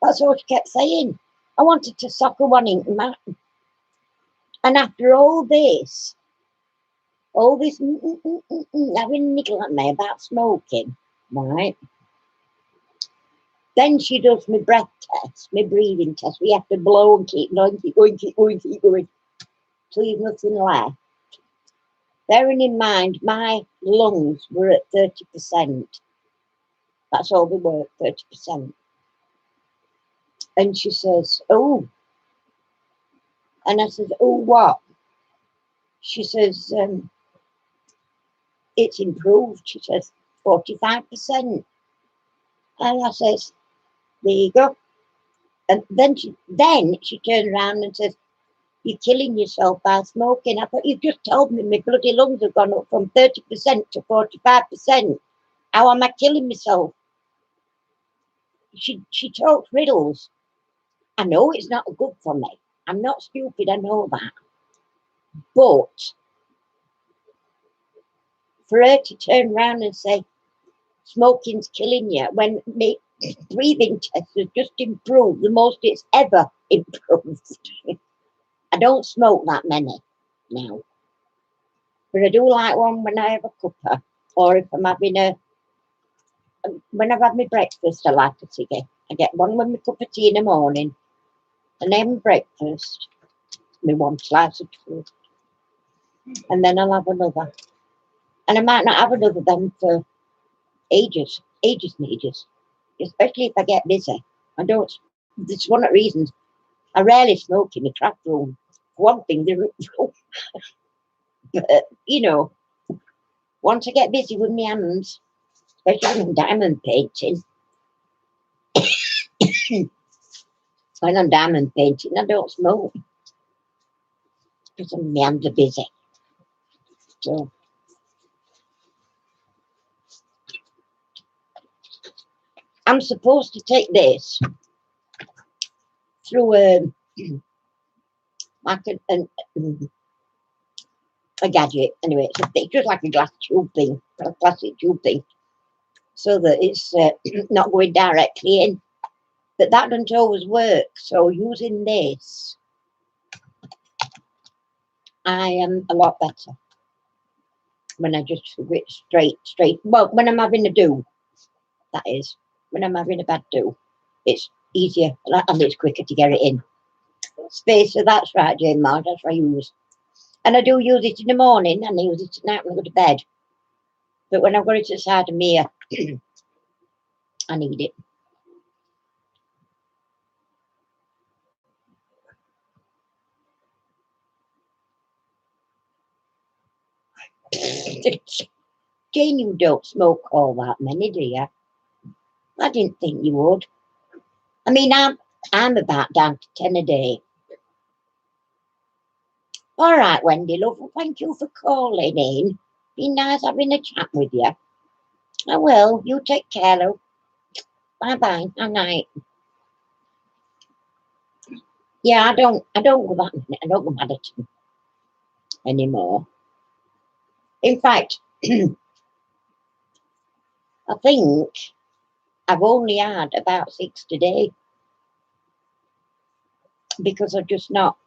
That's all she kept saying. I wanted to sock her one into my. And after all this, having a niggle at me about smoking, right? Then she does my breath test, my breathing test. We have to blow and keep going, keep going, keep going, keep going, till you've nothing left. Bearing in mind, my lungs were at 30%. That's all they were, 30%. And she says, oh. And I said, oh, what? She says, it's improved. She says, 45%. And I says, there you go. And then she turned around and says, you're killing yourself by smoking. I thought, you've just told me my bloody lungs have gone up from 30% to 45%. How am I killing myself? She talks riddles. I know it's not good for me. I'm not stupid, I know that. But for her to turn around and say, smoking's killing you, when my breathing test has just improved, the most it's ever improved. I don't smoke that many now. But I do like one when I have a cuppa, or if I'm having when I've had my breakfast, I like a ciggy. I get one with my cup of tea in the morning, and then breakfast, my one slice of toast, and then I'll have another. And I might not have another then for ages, ages and ages, especially if I get busy. I don't, it's one of the reasons I rarely smoke in the craft room. One thing, but, you know, once I get busy with my hands, especially when I'm diamond painting, when I'm diamond painting, I don't smoke because my hands are busy. So I'm supposed to take this through like a gadget. Anyway, it's just like a glass tube thing, a plastic tube thing, so that it's not going directly in. But that doesn't always work. So using this, I am a lot better when I just do it straight. Well, when I'm having a do, that is, when I'm having a bad do, it's easier and it's quicker to get it in. Spacer, that's right, Jane Marge, that's what I use. And I do use it in the morning and I use it at night when I go to bed. But when I've got it to the side of me, I need it. Jane, you don't smoke all that many, do you? I didn't think you would. I mean, I'm about down to 10 a day. All right, Wendy, love, well, thank you for calling in. Been nice having a chat with you. I will. You take care, love. Bye-bye. Good night. Yeah, I don't go that minute. I don't go Madison anymore. In fact, I think I've only had about 6 today. because I'm just not.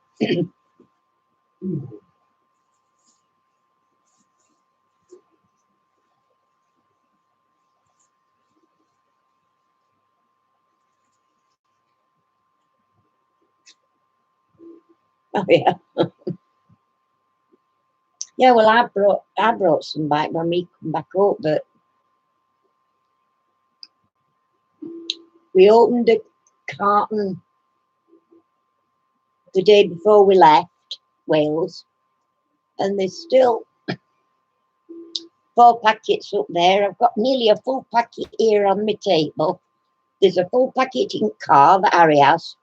Oh yeah, yeah. Well, I brought some back when we come back up, but we opened a carton the day before we left Wales, and there's still 4 packets up there. I've got nearly a full packet here on my table. There's a full packet in the car that Harry has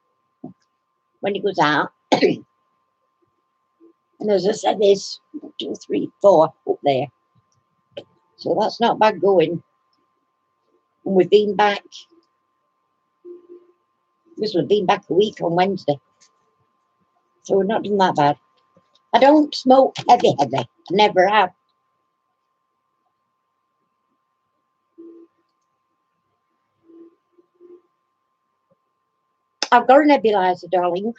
when he goes out. And as I said, there's 2, 3, 4 up there. So that's not bad going. And we've been back, we've been back a week on Wednesday. So we're not doing that bad. I don't smoke heavy. I never have. I've got a nebulizer, darling.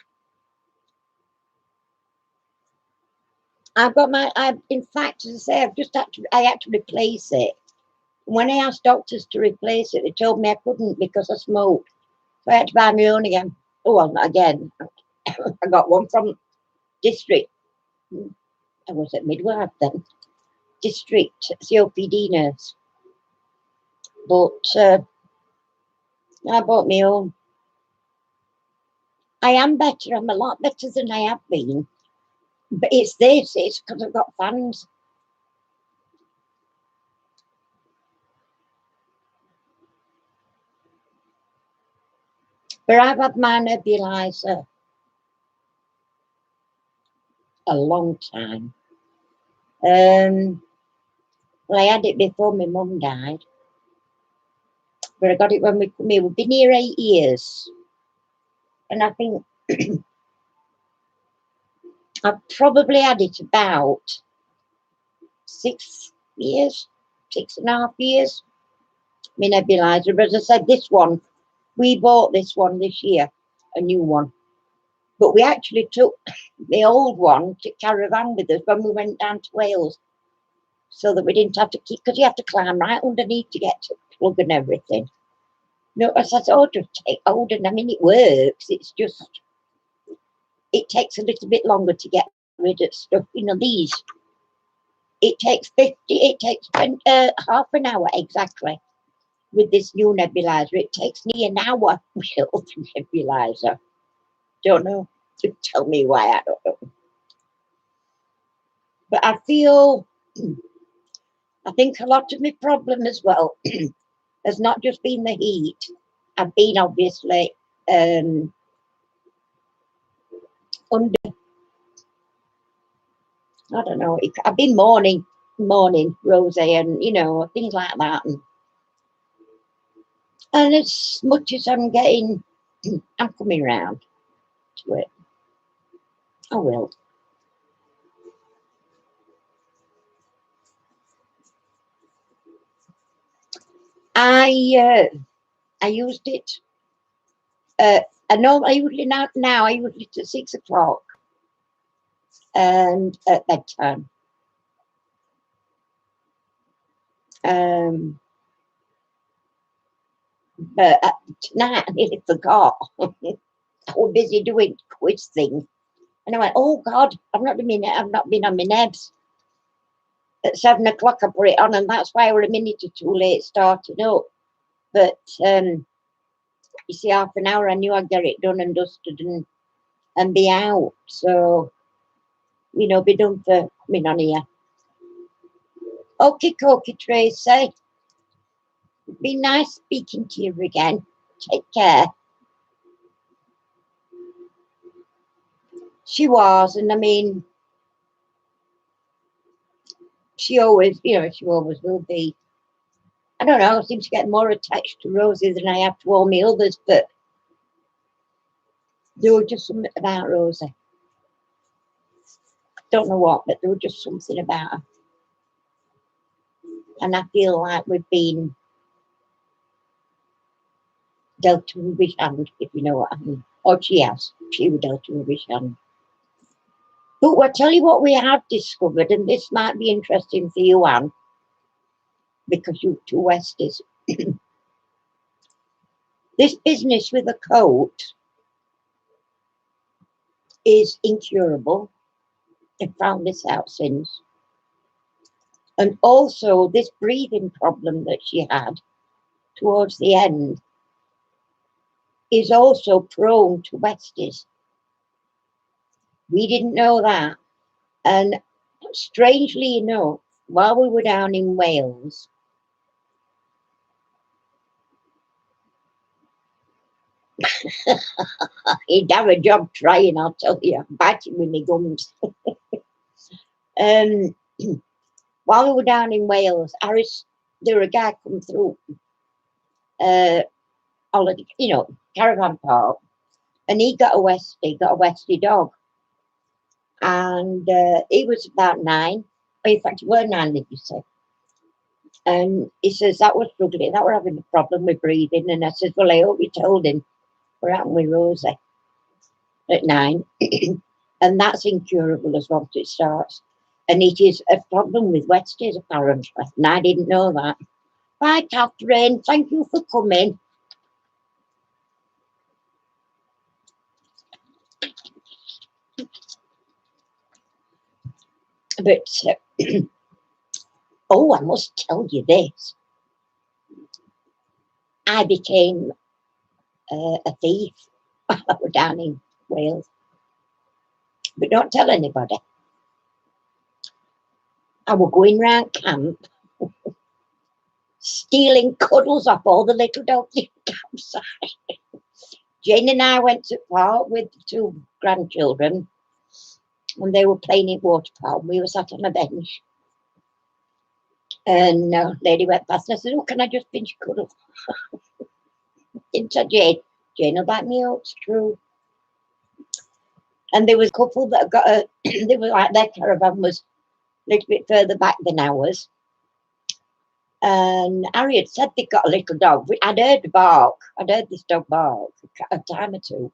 I've got in fact, as I say, I had to replace it. When I asked doctors to replace it, they told me I couldn't because I smoked. So I had to buy my own again. Oh, well, not again. I got one from District. I was at Midwife then. District COPD nurse. But I bought my own. I am better. I'm a lot better than I have been. But it's because I've got fans. But I've had my nebulizer a long time. Well, I had it before my mum died. But I got it when we come here. We've been here 8 years. And I think I've probably had it about 6 years, 6.5 years. My nebulizer. But as I said, this one, we bought this one this year, a new one. But we actually took the old one to caravan with us when we went down to Wales, so that we didn't have to keep, because you have to climb right underneath to get to the plug and everything. No, as I said, oh, just take hold, and I mean, it works. It's just, it takes a little bit longer to get rid of stuff. You know, these, it takes 20, half an hour exactly. With this new nebulizer, it takes me an hour with the nebulizer. Don't know. Tell me why, I don't know. But I feel, I think a lot of my problem as well has not just been the heat. I've been obviously under, I don't know, I've been mourning Rosie, and, you know, things like that. And as much as I'm getting, I'm coming round to it. I will. I used it. I usually now I use it at 6 o'clock and at bedtime. But tonight I nearly forgot. I was busy doing quiz thing, and I went, "Oh God, I've not been on my nebs." At 7 o'clock I put it on, and that's why I was a minute or two late starting up. But you see, half an hour I knew I'd get it done and dusted and be out. So, you know, be done for coming on here. Okay, Tracy. Be nice speaking to you again. Take care. She was, and I mean, she always will be. I don't know, I seem to get more attached to Rosie than I have to all my others, but there was just something about Rosie. Don't know what, but there was just something about her. And I feel like we've been dealt a rubbish hand, if you know what I mean. Oh, she has. She would have to rubbish on. But I'll tell you what we have discovered, and this might be interesting for you, Anne, because you two Westies. This business with a coat is incurable. I found this out since. And also this breathing problem that she had towards the end is also prone to Westies. We didn't know that. And strangely enough, while we were down in Wales, he'd have a job trying, I'll tell you, biting with my gums. While we were down in Wales, there was a guy come through, holiday, caravan park, and he got a Westie dog. And he was about 9. In fact, he were 9, did you say? And he says that was struggling, that were having a problem with breathing. And I says, well, I hope you told him what happened with Rosie at 9. And that's incurable as once it starts. And it is a problem with Westies, apparently. And I didn't know that. Bye, Catherine. Thank you for coming. But, oh, I must tell you this. I became a thief down in Wales. But don't tell anybody. I was going round camp, stealing cuddles off all the little dogs in the campsite. Jane and I went to park with the 2 grandchildren, and they were playing in water park. We were sat on a bench. And a lady went past and I said, oh, can I just pinch a cuddle? Into Jane. Jane will back me up, it's true. And there was a couple that got they were like, their caravan was a little bit further back than ours. And Harriet said they got a little dog. I'd heard bark. I'd heard this dog bark a time or 2.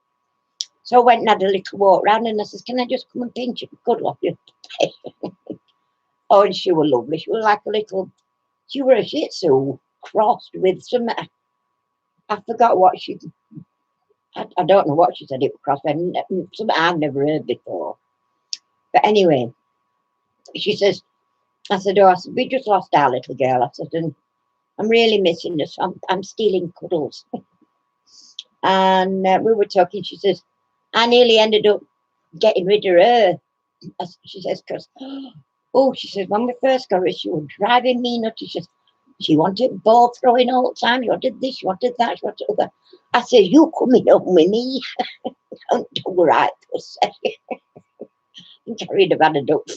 So I went and had a little walk round, and I says, can I just come and pinch it and cuddle off you? Oh, and she was lovely. She was like she was a Shih Tzu crossed with some, I forgot what I don't know what she said it was crossed with, something I've never heard before. But anyway, she says, I said, we just lost our little girl. I said, and I'm really missing her, so I'm stealing cuddles. And we were talking, she says, I nearly ended up getting rid of her. She says, because, oh, she says, when we first got her, she was driving me nuts. She wanted ball throwing all the time. She wanted this, she wanted that, she wanted that. I said, you coming home with me? Don't do right, pussy. Carried about a duck.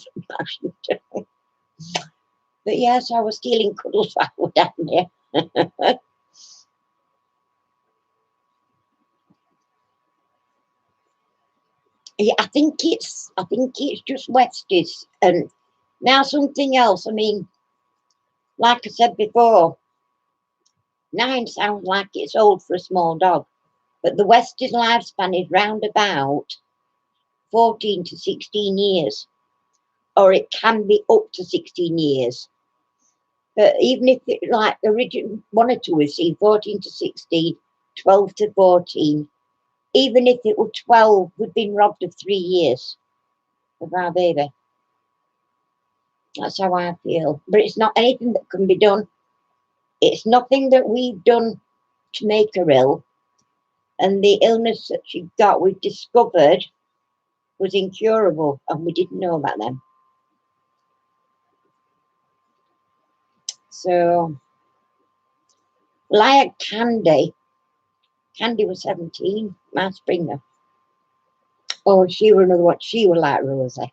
But yes, I was stealing cuddles while we were down there. Yeah, I think it's just Westies. And now something else. I mean, like I said before, 9 sounds like it's old for a small dog, but the Westies lifespan is round about 14 to 16 years, or it can be up to 16 years. But even if it, like original 1 or 2 we've seen 14 to 16, 12 to 14, even if it were 12, we've been robbed of 3 years of our baby. That's how I feel. But it's not anything that can be done. It's nothing that we've done to make her ill. And the illness that she got, we've discovered, was incurable, and we didn't know about them. So, well, I had Candy. Candy was 17, my Springer. Oh, she was another one. She was like Rosie.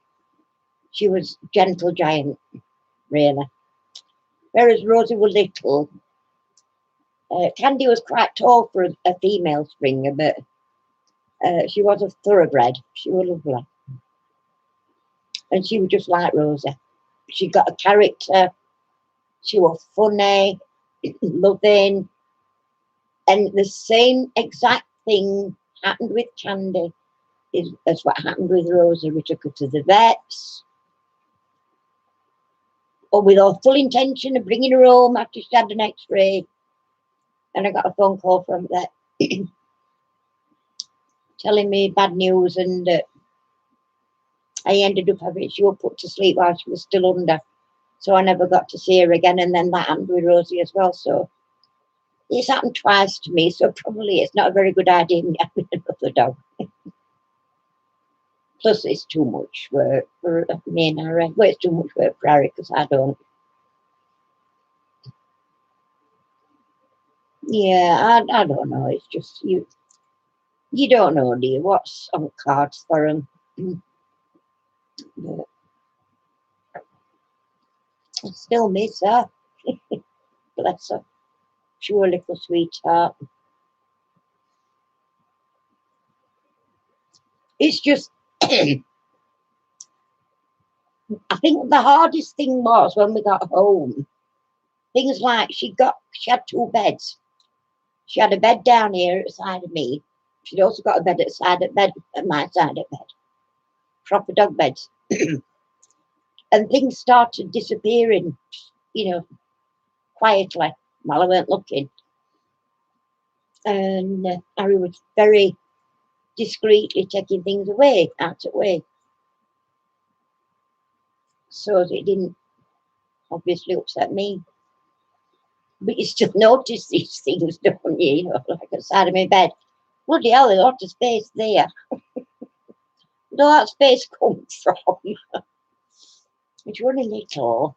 She was gentle giant, really. Whereas Rosie was little. Candy was quite tall for a female Springer, but she was a thoroughbred. She was lovely. And she was just like Rosie. She got a character. She was funny, loving. And the same exact thing happened with Candy is what happened with Rosa. We took her to the vets, or with our full intention of bringing her home after she had an X-ray. And I got a phone call from that telling me bad news, and I ended up having she was put to sleep while she was still under, so I never got to see her again. And then that happened with Rosie as well. So it's happened twice to me. So probably it's not a very good idea me having another dog. Plus, it's too much work for me and Harry. Well, it's too much work for Harry because I don't. Yeah, I don't know. It's just you don't know, do you, what's on cards for him. But I still miss her. Bless her. Sure, little sweetheart. It's just, I think the hardest thing was when we got home. Things like she had two beds. She had a bed down here at the side of me. She'd also got a bed at my side of bed. Proper dog beds. And things started disappearing, quietly while I weren't looking. And Harry was very discreetly taking things out of the way. So it didn't obviously upset me. But you still notice these things, don't you? Like the side of my bed. Bloody hell, there's a lot of space there. Where did that space come from? It's only little.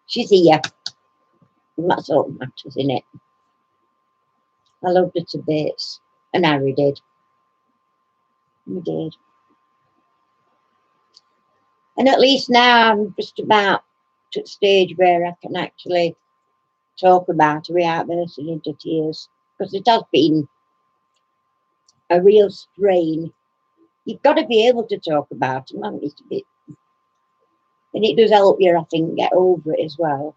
She's here. And that's all that matters, isn't it? I loved her to bits. And Harry did. We did. And at least now I'm just about to the stage where I can actually talk about her without bursting into tears. Because it has been a real strain. You've got to be able to talk about them, haven't you? And it does help you, I think, get over it as well.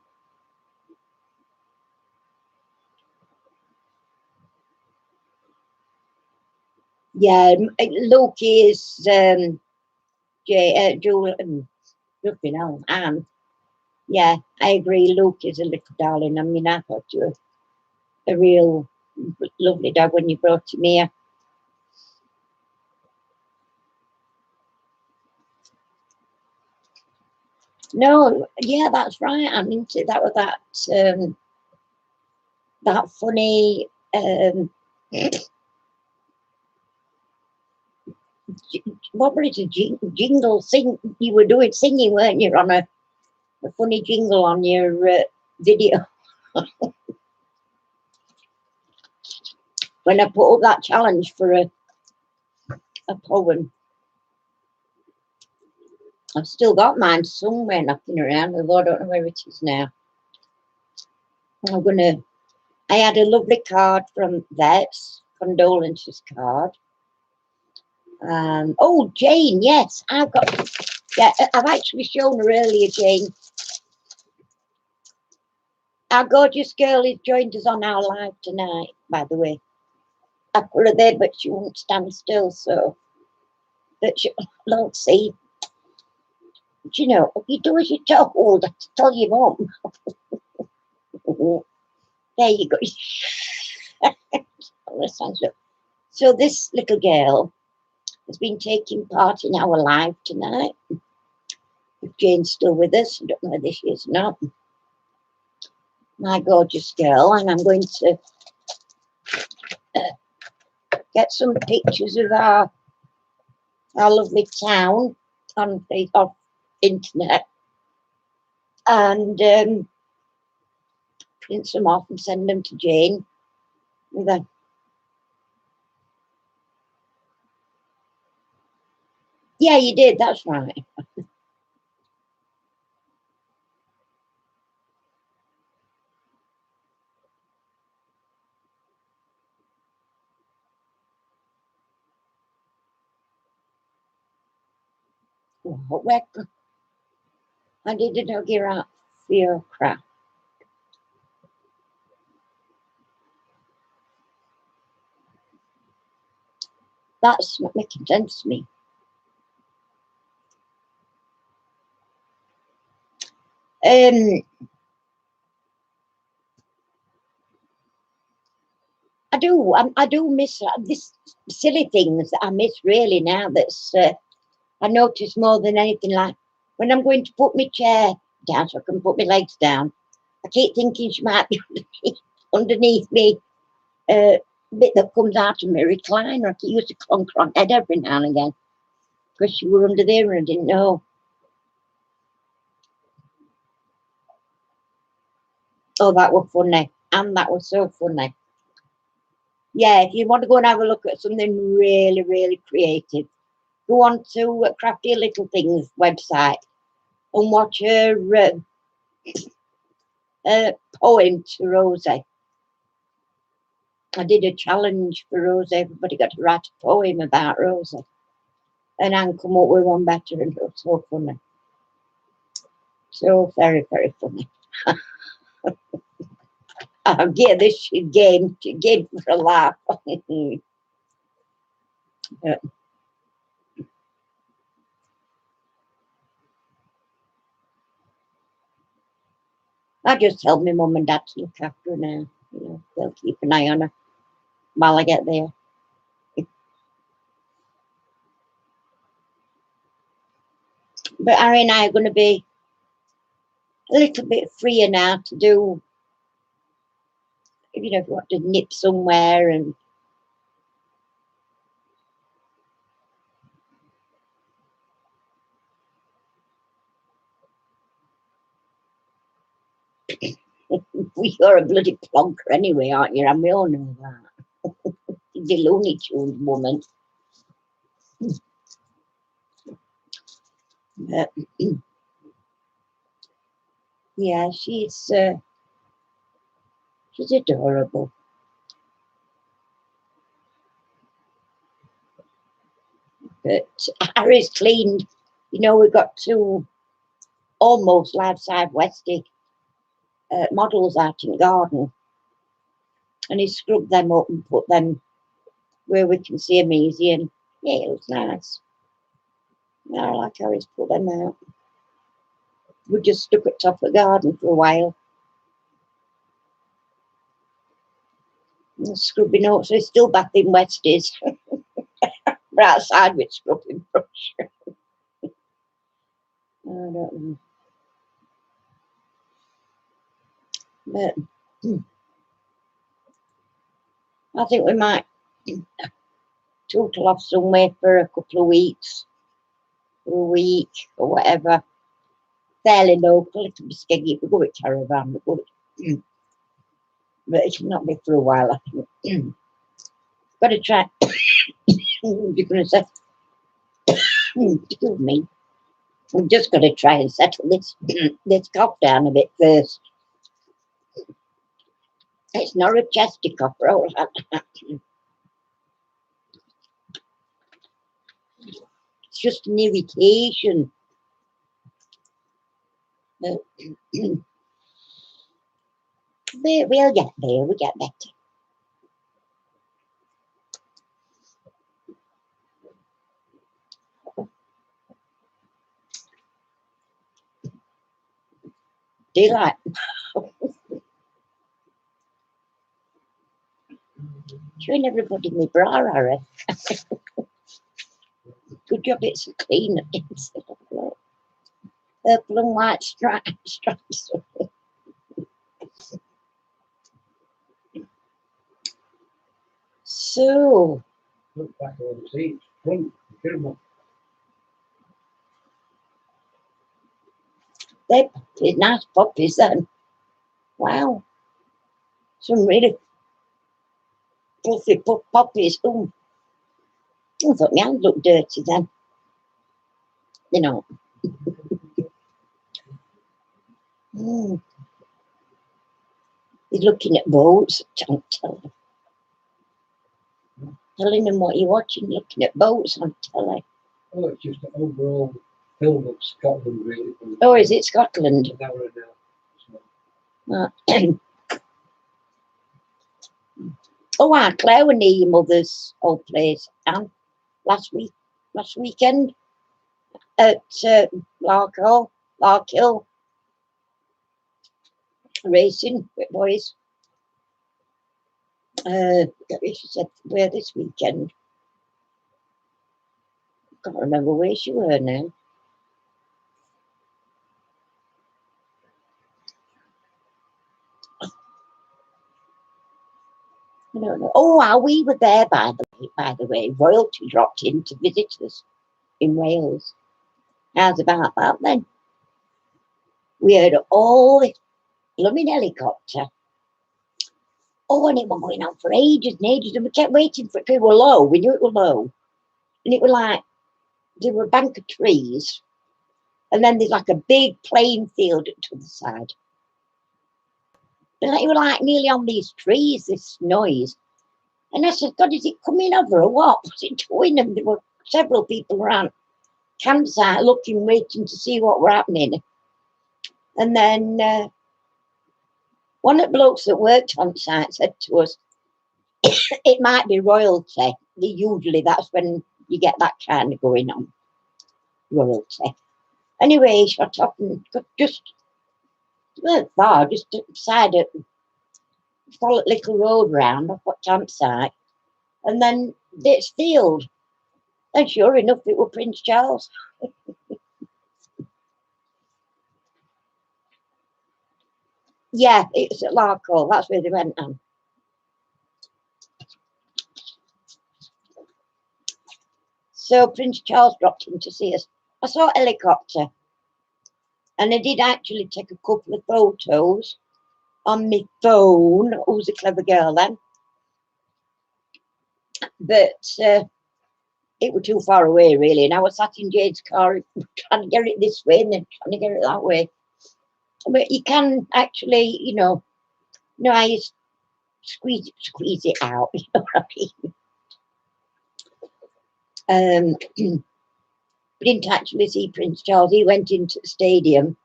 Yeah, Loki is Jewel, flipping hell, Anne. Yeah, I agree. Luke is a little darling. I mean, I thought you were a real lovely dog when you brought him here. No, yeah, that's right. I'm into that. Was that funny what was it? Jingle sing? You were doing singing, weren't you? On a funny jingle on your video. When I put up that challenge for a poem. I've still got mine somewhere knocking around, although I don't know where it is now. I had a lovely card from Vets, condolences card. Oh, Jane, yes, I've actually shown her earlier, Jane. Our gorgeous girl has joined us on our live tonight, by the way. I put her there, but she won't stand still, so that she don't see. But if you do as you're told, tell your mum. There you go. So this little girl has been taking part in our live tonight. If Jane's still with us, I don't know whether she is or not. My gorgeous girl, and I'm going to get some pictures of our lovely town on the internet and print some off and send them to Jane with a yeah, you did, that's right. Where I didn't know you're out for your crap. That's not making sense to me. I do miss this silly things that I miss really now. That's I notice more than anything. Like when I'm going to put my chair down so I can put my legs down, I keep thinking she might be underneath me. Bit that comes out of my recliner. I used to clunk her on head every now and again because she were under there and I didn't know. Oh, that was funny. And that was so funny. Yeah, if you want to go and have a look at something really, really creative, go on to Crafty Little Things website and watch her poem to Rosie. I did a challenge for Rosie. Everybody got to write a poem about Rosie. And Anne come up with one better and it was so funny. So very, very funny. I'll give this game for a laugh. I just tell my mum and dad to look after her now. You know, they'll keep an eye on her while I get there. But Harry and I are going to be a little bit freer now to do, you know, if you want to nip somewhere and you're a bloody plonker anyway, aren't you? And we all know that. The Looney Tunes woman. But, yeah, she's adorable. But Harry's cleaned. You know, we got two almost life-size Westie models out in the garden. And he scrubbed them up and put them where we can see them easy. And yeah, it looks nice. I like how he's put them out. We just stuck at top of the garden for a while. And scrubbing up, so he's still back in Westies. We're outside with scrubbing brush. I don't know. But I think we might total off somewhere for a couple of weeks, or a week, or whatever. Fairly local, it can be skeggy. If we go with caravan, we go with, but it should not be for a while, I think. Got to try. You're going to say, excuse me. We've just got to try and settle this cough down a bit first. It's not a chesty cough, roll. It's just an irritation. But we'll get there. We'll get better. Do you like? Showing everybody my bra, Harry. Good job it's a clean instead of purple and white stripes. So, Look back on the seats. Front, film. they're puppies, nice puppies then. Wow. Some really fluffy puppies. Oh, I thought my hands looked dirty then. You know. He's looking at boats. Don't tell him. Telling him what you're watching, looking at boats on telly. Oh, it's just an overall film of Scotland, really. Oh, is it Scotland? An hour and a half. So. Oh, Claire, we're near your mother's old place, Anne. last weekend at Larkhill racing with boys. She said where this weekend. Can't remember where she were now. I don't know. Oh, while we were there, by the way, royalty dropped in to visit us in Wales. How's about that then? We heard all this blooming helicopter. Oh, and it was going on for ages and ages, and we kept waiting for it. It was low. We knew it was low, and it was like there were a bank of trees, and then there's like a big playing field to the side. And it was like nearly on these trees, this noise. And I said, God, is it coming over or what? Was it doing? And there were several people around campsite looking, waiting to see what were happening. And then one of the blokes that worked on site said to us, it might be royalty. Usually that's when you get that kind of going on, royalty. Anyway, he shot up and just weren't far, just beside it, followed little road round off what campsite, and then this field. And sure enough, it was Prince Charles. Yeah, it's at Larkhill. That's where they went on. So Prince Charles dropped in to see us. I saw a helicopter, and I did actually take a couple of photos on my phone. Who's a clever girl then? But it was too far away, really. And I was sat in Jade's car trying to get it this way and then trying to get it that way. But you can actually, you know how you squeeze it out, you know what I mean? We didn't actually see Prince Charles. He went into the stadium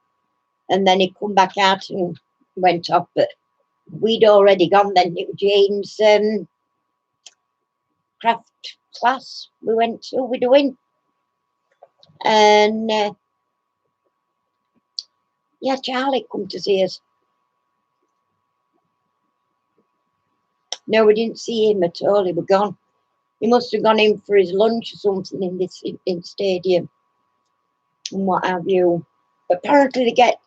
and then he come back out and went off. But we'd already gone then. It was Jane's craft class we went to, we're doing. And yeah, Charlie come to see us. No, we didn't see him at all. He was gone. He must have gone in for his lunch or something in this in stadium and what have you. Apparently they get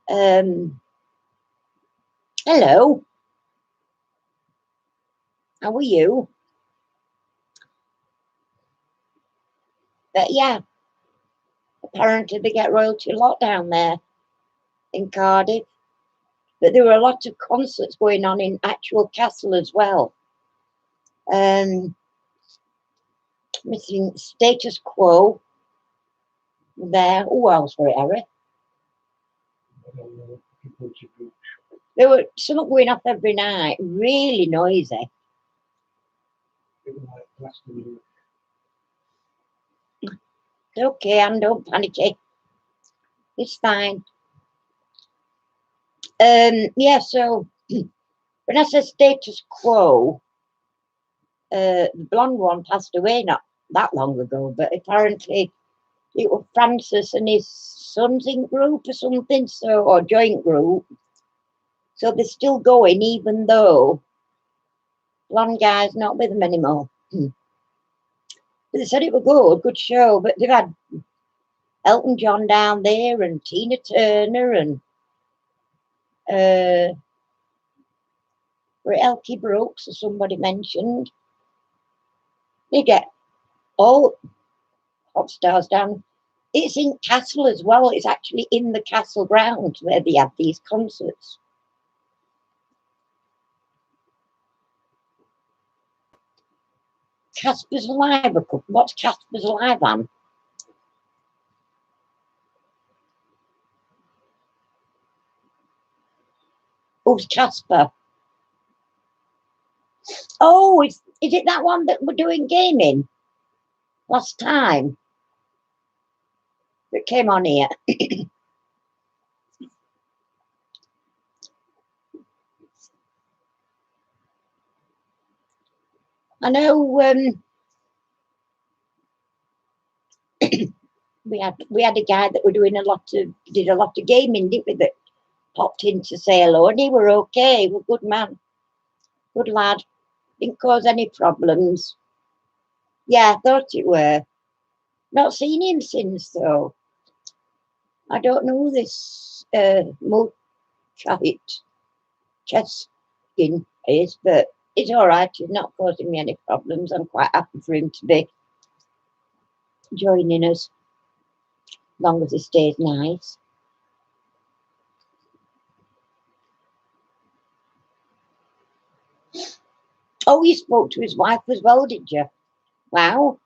hello, how are you? But yeah, apparently they get royalty a lot down there in Cardiff. But there were a lot of concerts going on in actual castle as well. Missing Status Quo there. Who else for it, Harry? I don't know. There were something going off every night, really noisy. It was like Glastonbury. Okay, and don't panic. It's fine. Yeah, so when I said Status Quo, the blonde one passed away not that long ago, but apparently it was Francis and his sons in group or something, so, or joint group. So they're still going, even though blonde guy's not with them anymore. But they said it was good show, but they've had Elton John down there and Tina Turner and Elkie Brooks, or somebody mentioned. They get all pop stars down. It's in Castle as well. It's actually in the Castle grounds where they have these concerts. Casper's Alive. What's Casper's Alive on? Who's Casper? Oh, is it that one that we're doing gaming last time? That came on here. I know We had a guy that were doing did a lot of gaming, didn't we? That popped in to say hello, and he were okay. He was a good man, good lad. Didn't cause any problems. Yeah, I thought it were. Not seen him since though. I don't know who this Cheskin is, but it's all right. He's not causing me any problems. I'm quite happy for him to be joining us, as long as he stays nice. Oh, you spoke to his wife as well, did you? Wow.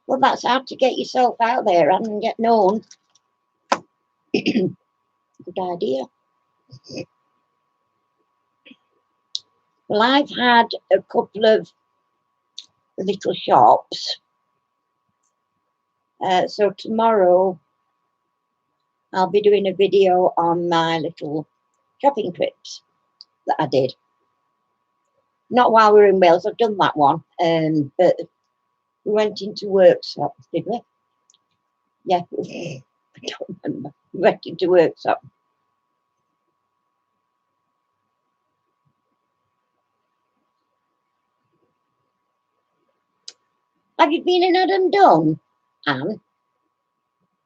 Well, that's how to get yourself out there and get known. Good idea. Well, I've had a couple of little shops. So tomorrow I'll be doing a video on my little shopping trips that I did. Not while we were in Wales, I've done that one. But we went into workshop, did we? Yeah, I don't remember. We went into workshop. Have you been in Adam Dunn, Anne?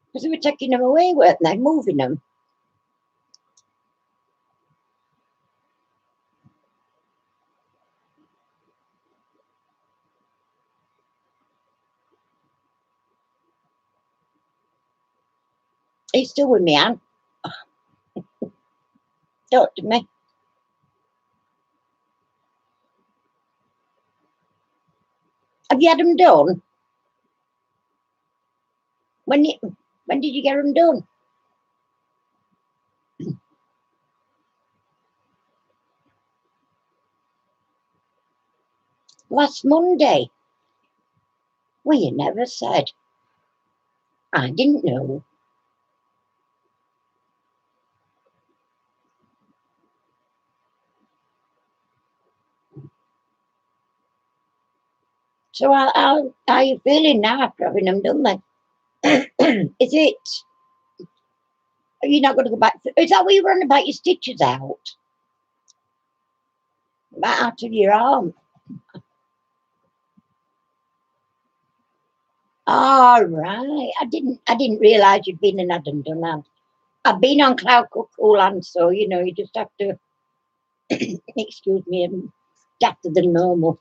Because they were taking them away, weren't they? Moving them. He's still with me, Anne. Talk to me. Have you had them done? When did you get them done? Last Monday. Well, you never said. I didn't know. So how are you feeling now after having them done then? Is it, are you not going to go back? Is that what you were on about your stitches out? Right out of your arm? All right. I didn't realise you'd been in Adam Dunn. I've been on Cloud Cuckoo Land, so you know you just have to excuse me, I'm daffter than normal.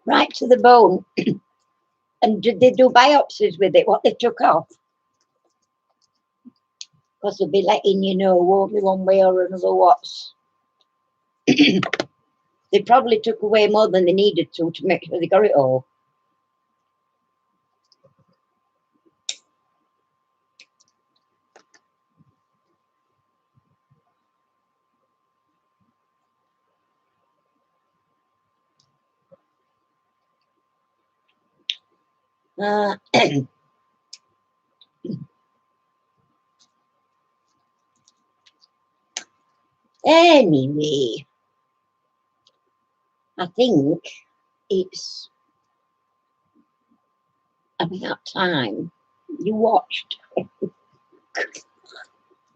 Right to the bone. And did they do biopsies with it? What they took off? Because they'll be letting you know, won't they, one way or another what's. They probably took away more than they needed to make sure they got it all. Anyway, I think it's about time you watched.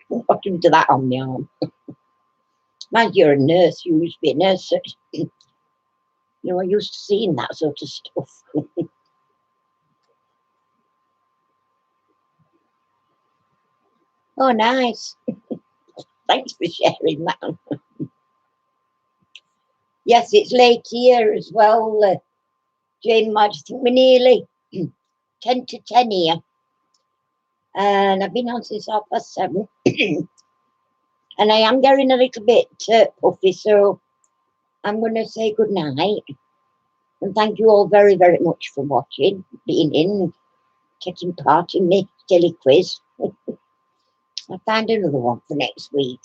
What do that on my arm? Mind you're a nurse, you used to be a nurse. You know, I used to seeing that sort of stuff. Oh, nice. Thanks for sharing that. Yes, it's late here as well, Jane Marge. I think we're nearly 10 to 10 here. And I've been on since 7:30. And I am getting a little bit puffy, so I'm going to say good night. And thank you all very, very much for watching, being in, taking part in the silly quiz. I'll find another one for next week.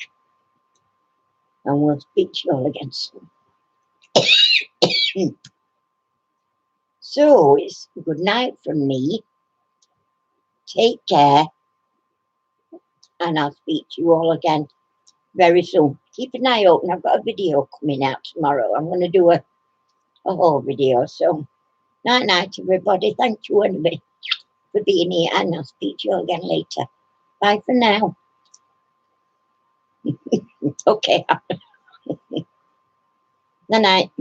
And we'll speak to you all again soon. So it's good night from me. Take care. And I'll speak to you all again very soon. Keep an eye open. I've got a video coming out tomorrow. I'm going to do a whole video. So, night night, everybody. Thank you anyway for being here, and I'll speak to you again later. Bye for now. Okay. Night night.